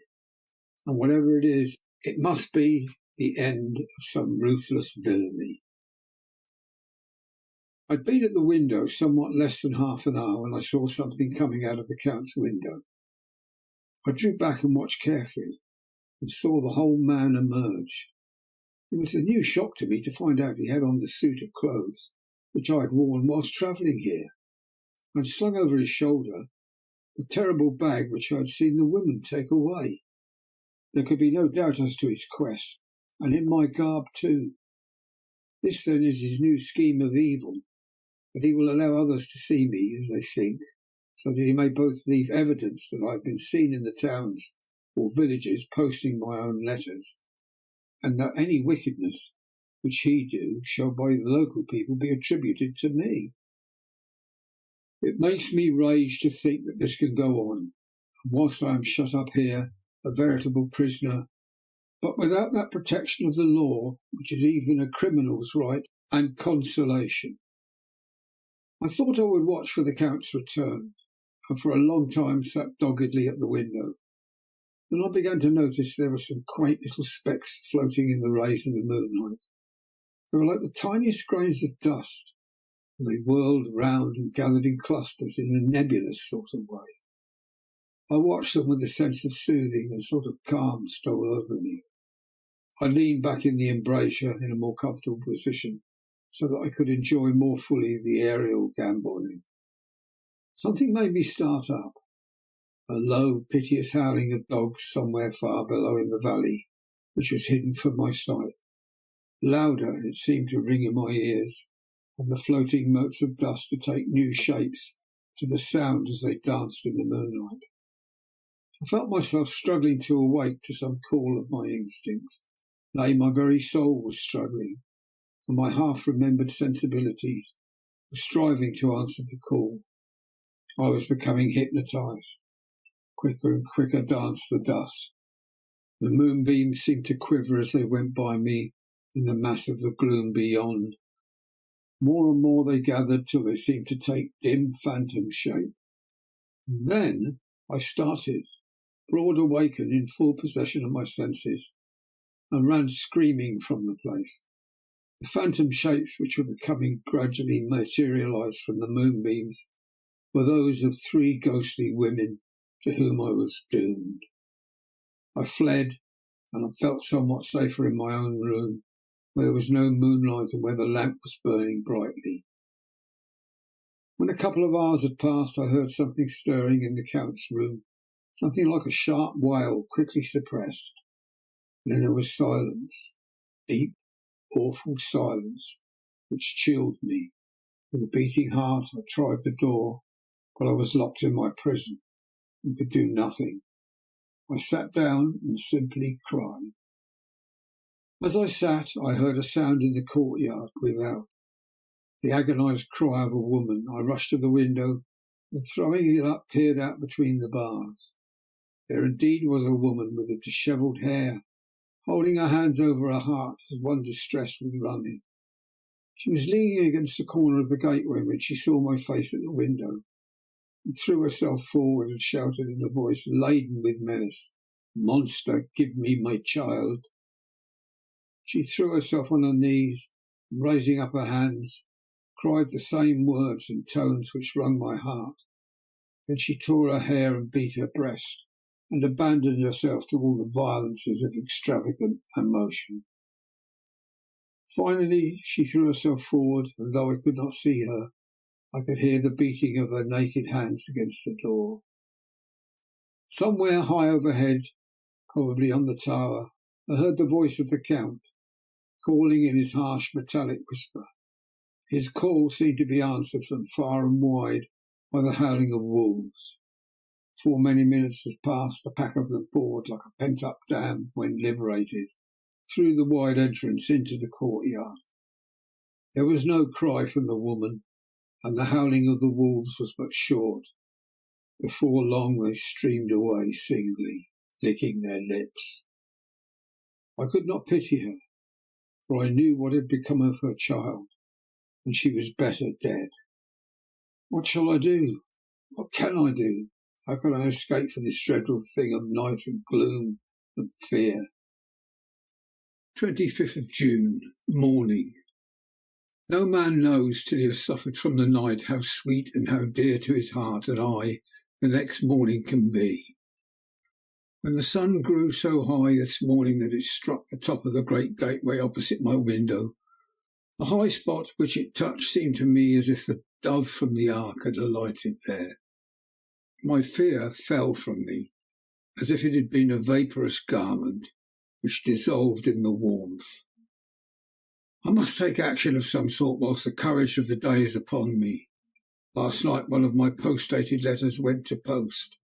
and whatever it is, it must be the end of some ruthless villainy. I'd been at the window somewhat less than half an hour when I saw something coming out of the Count's window. I drew back and watched carefully, and saw the whole man emerge. It was a new shock to me to find out he had on the suit of clothes which I had worn whilst travelling here, and slung over his shoulder the terrible bag which I had seen the women take away. There could be no doubt as to his quest, and in my garb too. This then is his new scheme of evil, that he will allow others to see me as they think, so that he may both leave evidence that I have been seen in the towns or villages posting my own letters, and that any wickedness which he do shall by the local people be attributed to me. It makes me rage to think that this can go on, and whilst I am shut up here, a veritable prisoner, but without that protection of the law which is even a criminal's right and consolation. I thought I would watch for the Count's return, and for a long time sat doggedly at the window. Then I began to notice there were some quaint little specks floating in the rays of the moonlight. They were like the tiniest grains of dust, and they whirled round and gathered in clusters in a nebulous sort of way. I watched them with a sense of soothing, and a sort of calm stole over me. I leaned back in the embrasure in a more comfortable position, so that I could enjoy more fully the aerial gambolling. Something made me start up. A low, piteous howling of dogs somewhere far below in the valley, which was hidden from my sight. Louder it seemed to ring in my ears, and the floating motes of dust to take new shapes to the sound as they danced in the moonlight. I felt myself struggling to awake to some call of my instincts. Nay, my very soul was struggling, and my half-remembered sensibilities were striving to answer the call. I was becoming hypnotized. Quicker and quicker danced the dust. The moonbeams seemed to quiver as they went by me in the mass of the gloom beyond. More and more they gathered till they seemed to take dim phantom shape. And then I started, broad awake and in full possession of my senses, and ran screaming from the place. The phantom shapes which were becoming gradually materialized from the moonbeams were those of 3 ghostly women to whom I was doomed. I fled, and I felt somewhat safer in my own room, where there was no moonlight and where the lamp was burning brightly. When a couple of hours had passed, I heard something stirring in the Count's room, something like a sharp wail quickly suppressed. Then there was silence, deep, awful silence, which chilled me. With a beating heart I tried the door, but I was locked in my prison and could do nothing. I sat down and simply cried. As I sat, I heard a sound in the courtyard without, the agonized cry of a woman. I rushed to the window and, throwing it up, peered out between the bars. There indeed was a woman with a dishevelled hair, holding her hands over her heart as one distressed with running. She was leaning against the corner of the gateway when she saw my face at the window, and threw herself forward and shouted in a voice laden with menace, "Monster, give me my child!" She threw herself on her knees, and raising up her hands, cried the same words in tones which wrung my heart. Then she tore her hair and beat her breast, and abandoned herself to all the violences of extravagant emotion. Finally she threw herself forward, and though I could not see her, I could hear the beating of her naked hands against the door. Somewhere high overhead, probably on the tower, I heard the voice of the Count, calling in his harsh metallic whisper. His call seemed to be answered from far and wide by the howling of wolves. Before many minutes had passed, a pack of them poured like a pent-up dam when liberated, through the wide entrance into the courtyard. There was no cry from the woman, and the howling of the wolves was but short. Before long they streamed away singly, licking their lips. I could not pity her, for I knew what had become of her child, and she was better dead. What shall I do? What can I do? How can I escape from this dreadful thing of night and gloom and fear? 25th of June, morning. No man knows till he has suffered from the night how sweet and how dear to his heart and eye the next morning can be. When the sun grew so high this morning that it struck the top of the great gateway opposite my window, the high spot which it touched seemed to me as if the dove from the ark had alighted there. My fear fell from me, as if it had been a vaporous garment which dissolved in the warmth. I must take action of some sort whilst the courage of the day is upon me. Last night one of my post-dated letters went to post,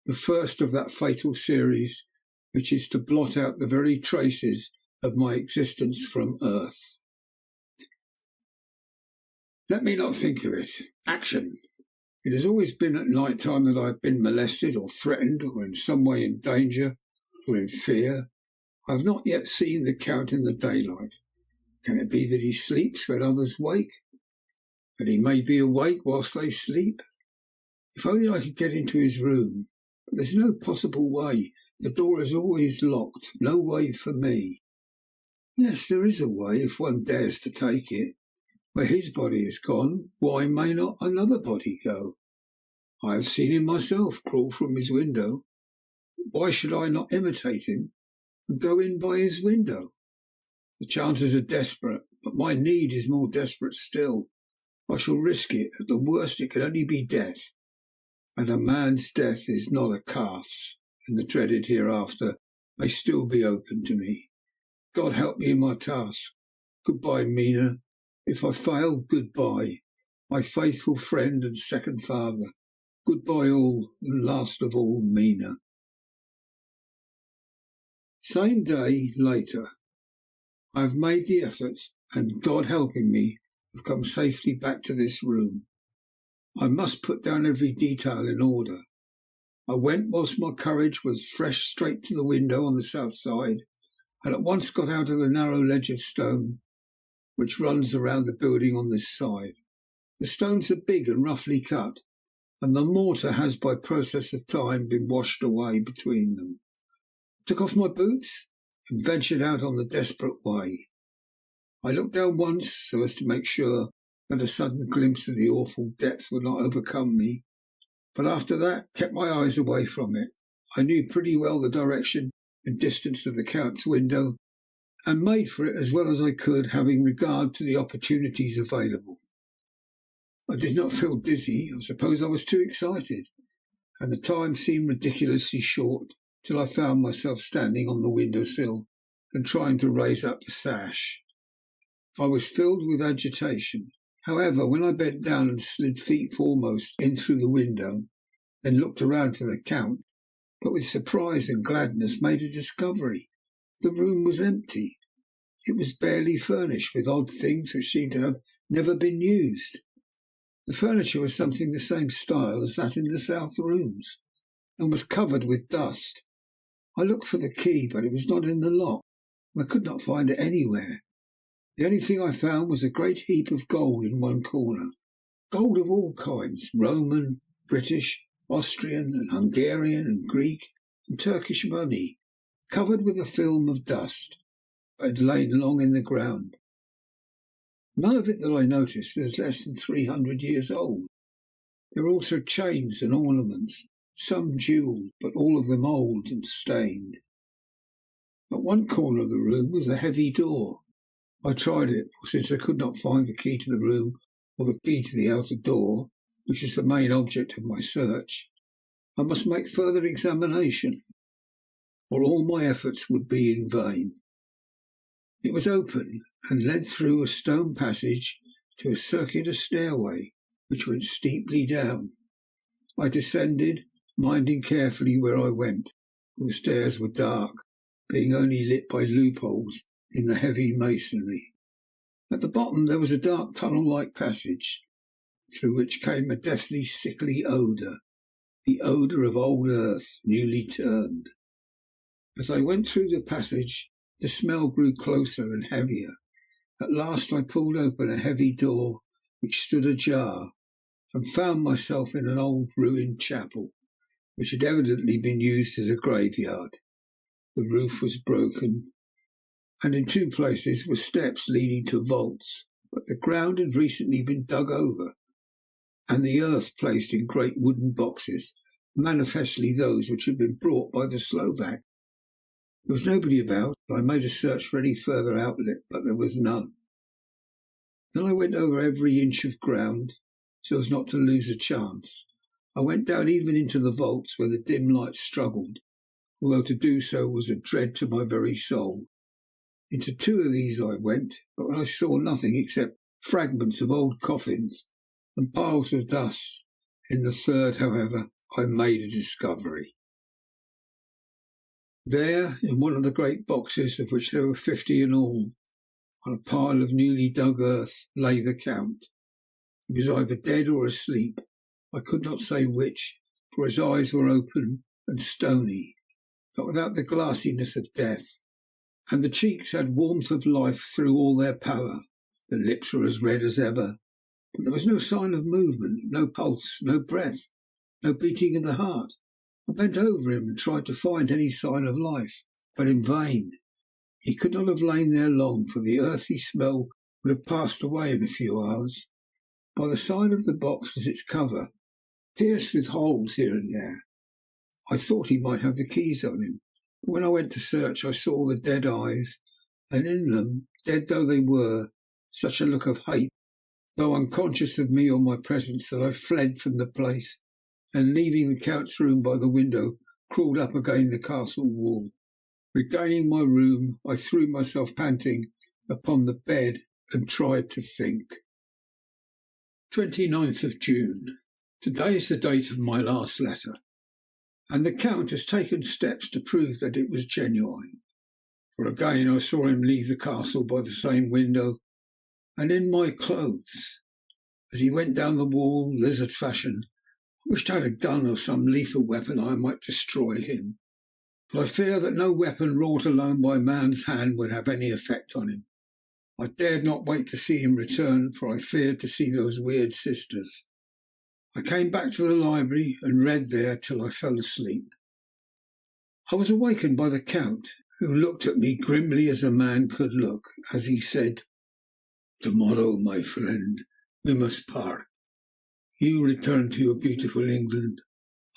the first of that fatal series which is to blot out the very traces of my existence from earth. Let me not think of it. Action! It has always been at night time that I have been molested or threatened or in some way in danger or in fear. I have not yet seen the Count in the daylight. Can it be that he sleeps when others wake? That he may be awake whilst they sleep? If only I could get into his room. But there's no possible way. The door is always locked. No way for me. Yes, there is a way, if one dares to take it. Where his body is gone, why may not another body go? I have seen him myself crawl from his window. Why should I not imitate him and go in by his window? The chances are desperate, but my need is more desperate still. I shall risk it. At the worst, it can only be death. And a man's death is not a calf's, and the dreaded hereafter may still be open to me. God help me in my task. Goodbye, Mina. If I fail, goodbye, my faithful friend and second father. Goodbye all, and last of all, Mina. Same day, later. I have made the effort, and God helping me, have come safely back to this room. I must put down every detail in order. I went whilst my courage was fresh straight to the window on the south side, and at once got out of the narrow ledge of stone which runs around the building on this side. The stones are big and roughly cut, and the mortar has by process of time been washed away between them. I took off my boots and ventured out on the desperate way. I looked down once so as to make sure that a sudden glimpse of the awful depth would not overcome me, but after that kept my eyes away from it. I knew pretty well the direction and distance of the Count's window, and made for it as well as I could, having regard to the opportunities available. I did not feel dizzy. I suppose I was too excited, and the time seemed ridiculously short till I found myself standing on the window sill and trying to raise up the sash. I was filled with agitation. However, when I bent down and slid feet foremost in through the window, then looked around for the Count, but with surprise and gladness made a discovery. The room was empty. It was barely furnished with odd things which seemed to have never been used. The furniture was something the same style as that in the south rooms, and was covered with dust. I looked for the key, but it was not in the lock, and I could not find it anywhere. The only thing I found was a great heap of gold in one corner. Gold of all kinds, Roman, British, Austrian and Hungarian and Greek and Turkish money, covered with a film of dust, but had lain long in the ground. None of it that I noticed was less than 300 years old. There were also chains and ornaments, some jewelled, but all of them old and stained. At one corner of the room was a heavy door. I tried it, for since I could not find the key to the room or the key to the outer door, which was the main object of my search, I must make further examination, or all my efforts would be in vain. It was open, and led through a stone passage to a circular stairway which went steeply down. I descended, minding carefully where I went, for the stairs were dark, being only lit by loopholes in the heavy masonry. At the bottom there was a dark tunnel-like passage, through which came a deathly sickly odour, the odour of old earth newly turned. As I went through the passage, the smell grew closer and heavier. At last I pulled open a heavy door which stood ajar, and found myself in an old ruined chapel, which had evidently been used as a graveyard. The roof was broken, and in two places were steps leading to vaults, but the ground had recently been dug over, and the earth placed in great wooden boxes, manifestly those which had been brought by the Slovak. There was nobody about. I made a search for any further outlet, but there was none. Then I went over every inch of ground, so as not to lose a chance. I went down even into the vaults where the dim light struggled, although to do so was a dread to my very soul. Into two of these I went, but I saw nothing except fragments of old coffins and piles of dust. In the third, however, I made a discovery. There, in one of the great boxes, of which there were 50 in all, on a pile of newly dug earth, lay the Count. He was either dead or asleep. I could not say which, for his eyes were open and stony, but without the glassiness of death, and the cheeks had warmth of life through all their pallor. The lips were as red as ever, but there was no sign of movement, no pulse, no breath, no beating of the heart. I bent over him and tried to find any sign of life, but in vain. He could not have lain there long, for the earthy smell would have passed away in a few hours. By the side of the box was its cover, pierced with holes here and there. I thought he might have the keys on him, but when I went to search I saw the dead eyes, and in them, dead though they were, such a look of hate, though unconscious of me or my presence, that I fled from the place, and leaving the Count's room by the window, crawled up again the castle wall. Regaining my room, I threw myself panting upon the bed and tried to think. 29th of June. Today is the date of my last letter, and the Count has taken steps to prove that it was genuine. For again I saw him leave the castle by the same window, and in my clothes. As he went down the wall, lizard fashion, I wished I had a gun or some lethal weapon I might destroy him. But I fear that no weapon wrought alone by man's hand would have any effect on him. I dared not wait to see him return, for I feared to see those weird sisters. I came back to the library and read there till I fell asleep. I was awakened by the Count, who looked at me grimly as a man could look, as he said, "Tomorrow, my friend, we must part. You return to your beautiful England,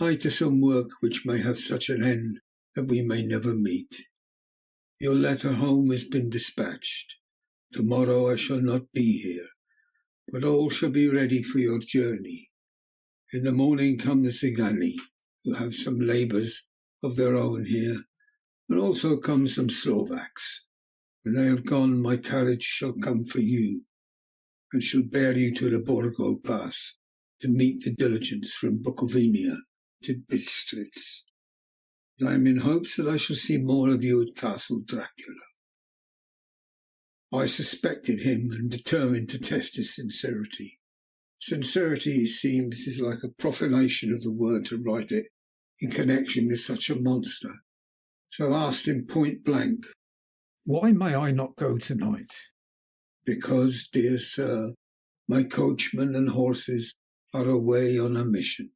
I to some work which may have such an end that we may never meet. Your letter home has been dispatched. Tomorrow I shall not be here, but all shall be ready for your journey. In the morning come the Cigani, who have some labours of their own here, and also come some Slovaks. When they have gone, my carriage shall come for you, and shall bear you to the Borgo Pass to meet the diligence from Bukovina to Bistritz. I am in hopes that I shall see more of you at Castle Dracula." I suspected him and determined to test his sincerity. Sincerity, it seems, is like a profanation of the word to write it in connection with such a monster. So I asked him point blank, "Why may I not go tonight?" "Because, dear sir, my coachman and horses are away on a mission."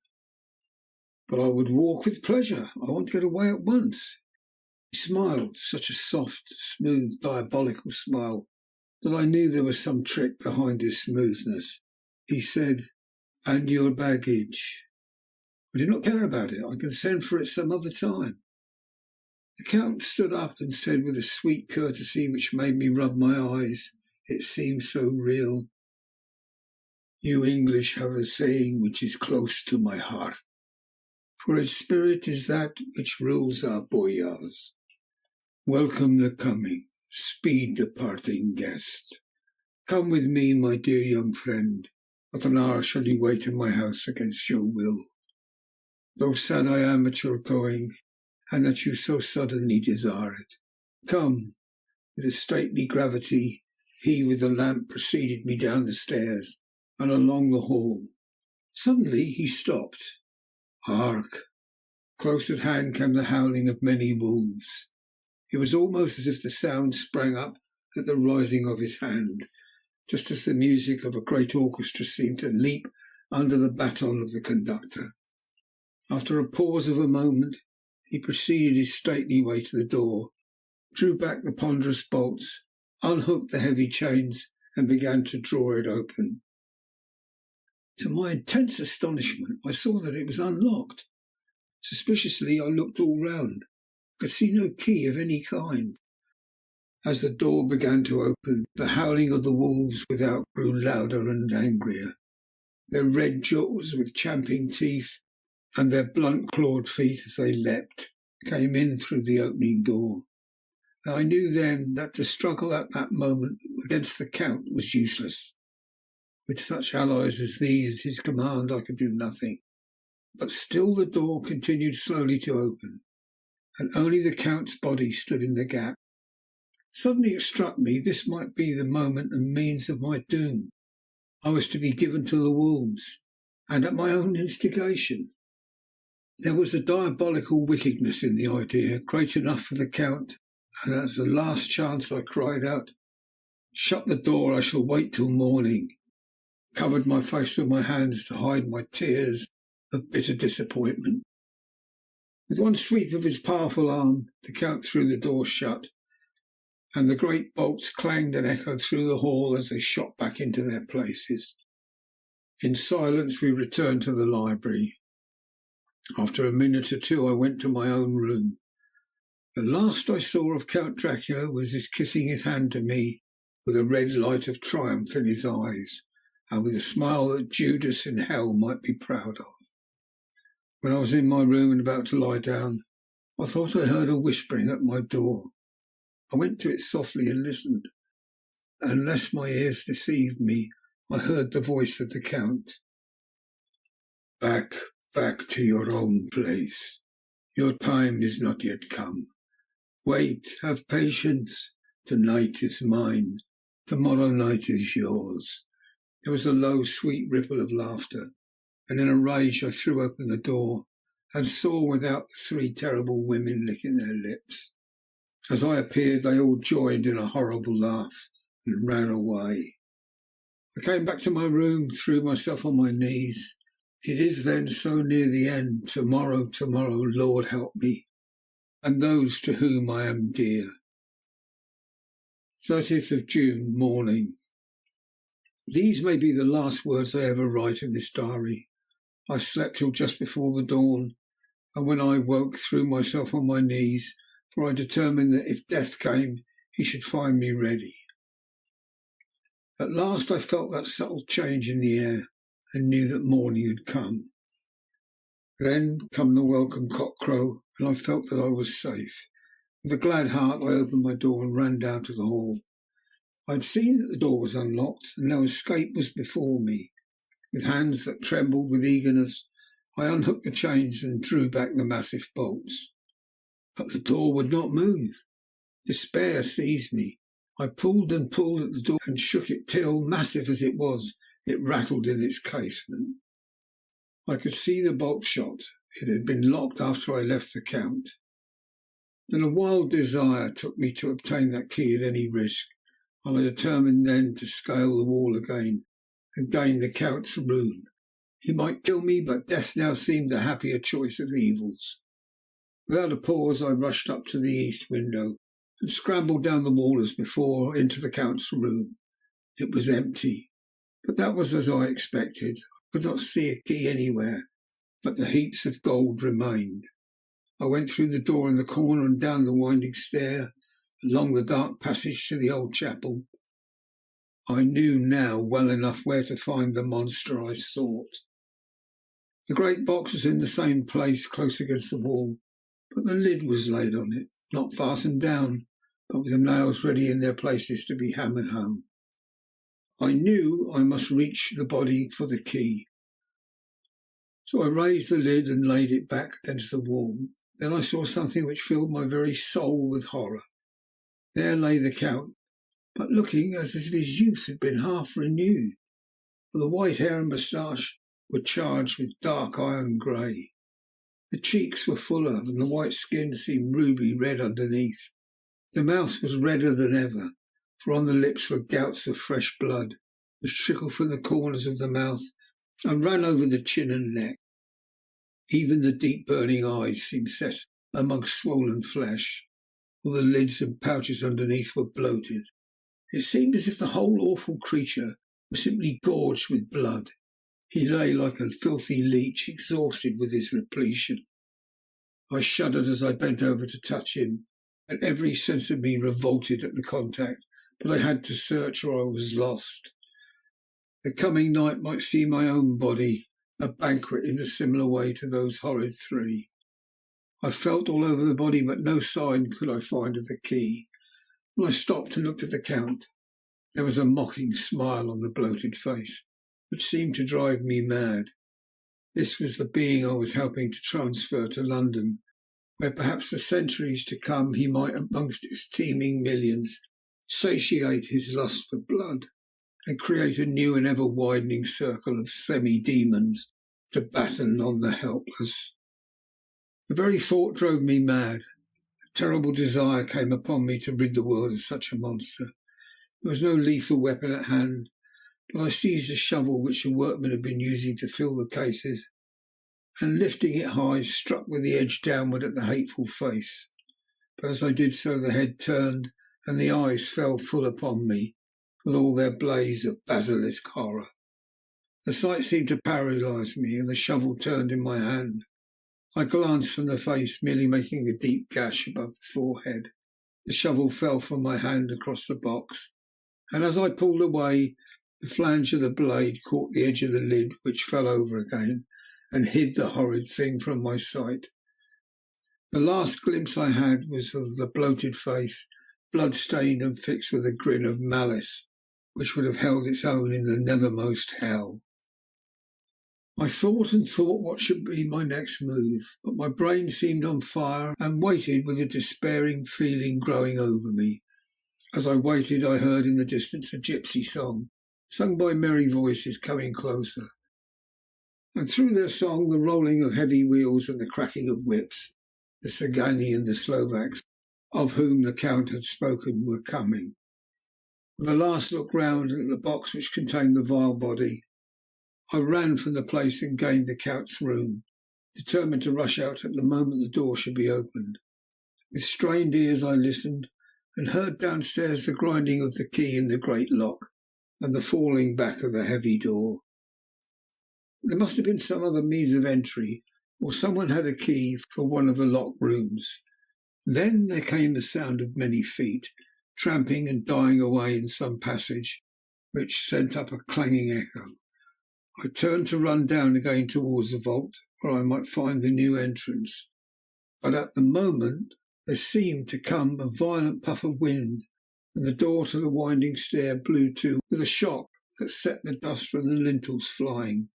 "But I would walk with pleasure. I want to get away at once." He smiled, such a soft, smooth, diabolical smile, that I knew there was some trick behind his smoothness. He said, "And your baggage?" "I do not care about it. I can send for it some other time." The Count stood up and said with a sweet courtesy which made me rub my eyes, it seemed so real, "You English have a saying which is close to my heart, for its spirit is that which rules our boyars. Welcome the coming, speed the parting guest. Come with me, my dear young friend. Not an hour shall you wait in my house against your will. Though sad I am at your going, and that you so suddenly desire it. Come." With a stately gravity, he with the lamp preceded me down the stairs and along the hall. Suddenly he stopped. Hark! Close at hand came the howling of many wolves. It was almost as if the sound sprang up at the rising of his hand, just as the music of a great orchestra seemed to leap under the baton of the conductor. After a pause of a moment, he proceeded his stately way to the door, drew back the ponderous bolts, unhooked the heavy chains, and began to draw it open. To my intense astonishment, I saw that it was unlocked. Suspiciously, I looked all round. I could see no key of any kind. As the door began to open, the howling of the wolves without grew louder and angrier. Their red jaws with champing teeth and their blunt clawed feet as they leapt came in through the opening door. And I knew then that to struggle at that moment against the Count was useless. With such allies as these at his command, I could do nothing. But still the door continued slowly to open, and only the Count's body stood in the gap. Suddenly it struck me this might be the moment and means of my doom. I was to be given to the wolves, and at my own instigation. There was a diabolical wickedness in the idea, great enough for the Count, and as a last chance I cried out, "Shut the door, I shall wait till morning," covered my face with my hands to hide my tears of bitter disappointment. With one sweep of his powerful arm, the Count threw the door shut, and the great bolts clanged and echoed through the hall as they shot back into their places. In silence we returned to the library. After a minute or two I went to my own room. The last I saw of Count Dracula was his kissing his hand to me with a red light of triumph in his eyes, and with a smile that Judas in hell might be proud of. When I was in my room and about to lie down, I thought I heard a whispering at my door. I went to it softly and listened. Unless my ears deceived me, I heard the voice of the Count. "Back, back to your own place. Your time is not yet come. Wait, have patience. Tonight is mine. Tomorrow night is yours." There was a low, sweet ripple of laughter, and in a rage I threw open the door and saw without the three terrible women licking their lips. As I appeared, they all joined in a horrible laugh and ran away. I came back to my room, threw myself on my knees. It is then so near the end. Tomorrow, tomorrow, Lord help me, and those to whom I am dear. 30th of June, morning. These may be the last words I ever write in this diary. I slept till just before the dawn, and when I woke threw myself on my knees, for I determined that if death came, he should find me ready. At last I felt that subtle change in the air, and knew that morning had come. Then come the welcome cockcrow, and I felt that I was safe. With a glad heart I opened my door and ran down to the hall. I had seen that the door was unlocked, and no escape was before me. With hands that trembled with eagerness, I unhooked the chains and drew back the massive bolts. But the door would not move. Despair seized me. I pulled and pulled at the door and shook it till, massive as it was, it rattled in its casement. I could see the bolt shot. It had been locked after I left the Count. Then a wild desire took me to obtain that key at any risk, and I determined then to scale the wall again and gain the Count's room. He might kill me, but death now seemed the happier choice of evils. Without a pause I rushed up to the east window and scrambled down the wall as before into the Count's room. It was empty, but that was as I expected. I could not see a key anywhere, but the heaps of gold remained. I went through the door in the corner and down the winding stair, along the dark passage to the old chapel. I knew now well enough where to find the monster I sought. The great box was in the same place, close against the wall, but the lid was laid on it, not fastened down, but with the nails ready in their places to be hammered home. I knew I must reach the body for the key, so I raised the lid and laid it back against the wall. Then I saw something which filled my very soul with horror. There lay the Count, but looking as if his youth had been half renewed, for the white hair and moustache were charged with dark iron grey. The cheeks were fuller, and the white skin seemed ruby red underneath. The mouth was redder than ever, for on the lips were gouts of fresh blood, which trickled from the corners of the mouth and ran over the chin and neck. Even the deep burning eyes seemed set amongst swollen flesh, while the lids and pouches underneath were bloated. It seemed as if the whole awful creature was simply gorged with blood. He lay like a filthy leech, exhausted with his repletion. I shuddered as I bent over to touch him, and every sense of me revolted at the contact, but I had to search or I was lost. The coming night might see my own body a banquet in a similar way to those horrid three. I felt all over the body, but no sign could I find of the key. When I stopped and looked at the Count, there was a mocking smile on the bloated face, which seemed to drive me mad. This was the being I was helping to transfer to London, where perhaps for centuries to come he might, amongst its teeming millions, satiate his lust for blood and create a new and ever-widening circle of semi-demons to batten on the helpless. The very thought drove me mad. A terrible desire came upon me to rid the world of such a monster. There was no lethal weapon at hand, but I seized a shovel which the workmen had been using to fill the cases, and lifting it high, struck with the edge downward at the hateful face. But as I did so, the head turned, and the eyes fell full upon me, with all their blaze of basilisk horror. The sight seemed to paralyse me, and the shovel turned in my hand. I glanced from the face, merely making a deep gash above the forehead. The shovel fell from my hand across the box, and as I pulled away, the flange of the blade caught the edge of the lid, which fell over again, and hid the horrid thing from my sight. The last glimpse I had was of the bloated face, blood-stained and fixed with a grin of malice, which would have held its own in the nethermost hell. I thought and thought what should be my next move, but my brain seemed on fire and waited with a despairing feeling growing over me. As I waited, I heard in the distance a gypsy song, sung by merry voices coming closer, and through their song the rolling of heavy wheels and the cracking of whips. The Sagani and the Slovaks, of whom the Count had spoken, were coming. With a last look round at the box which contained the vile body, I ran from the place and gained the Count's room, determined to rush out at the moment the door should be opened. With strained ears I listened, and heard downstairs the grinding of the key in the great lock, and the falling back of the heavy door. There must have been some other means of entry, or someone had a key for one of the locked rooms. Then there came the sound of many feet, tramping and dying away in some passage, which sent up a clanging echo. I turned to run down again towards the vault, where I might find the new entrance. But at the moment there seemed to come a violent puff of wind, and the door to the winding stair blew to with a shock that set the dust from the lintels flying.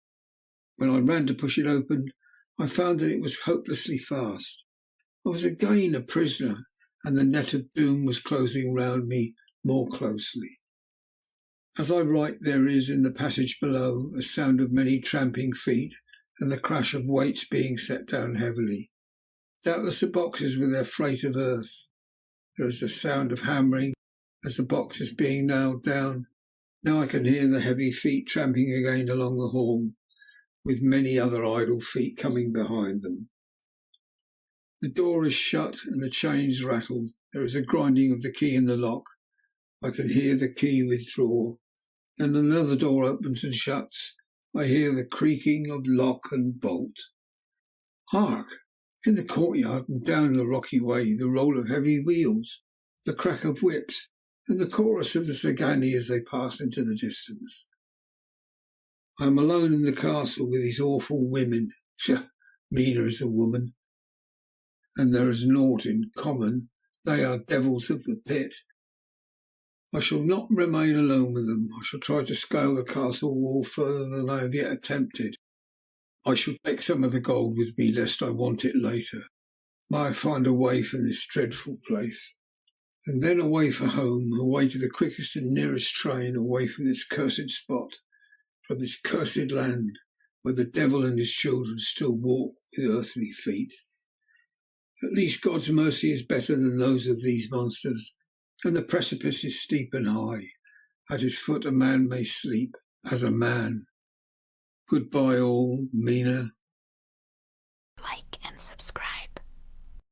When I ran to push it open, I found that it was hopelessly fast. I was again a prisoner, and the net of doom was closing round me more closely. As I write, there is in the passage below a sound of many tramping feet and the crash of weights being set down heavily. Doubtless the boxes with their freight of earth. There is a sound of hammering as the box is being nailed down. Now I can hear the heavy feet tramping again along the hall, with many other idle feet coming behind them. The door is shut and the chains rattle. There is a grinding of the key in the lock. I can hear the key withdraw. Then another door opens and shuts. I hear the creaking of lock and bolt. Hark! In the courtyard and down the rocky way, the roll of heavy wheels, the crack of whips, and the chorus of the Sagani as they pass into the distance. I am alone in the castle with these awful women. Mina is a woman, and there is naught in common. They are devils of the pit. I shall not remain alone with them. I shall try to scale the castle wall further than I have yet attempted. I shall take some of the gold with me, lest I want it later. May I find a way from this dreadful place. And then away for home, away to the quickest and nearest train, away from this cursed spot, from this cursed land, where the devil and his children still walk with earthly feet. At least God's mercy is better than those of these monsters, And the precipice is steep and high. At its foot a man may sleep as a man. Goodbye all, Mina. Like and subscribe.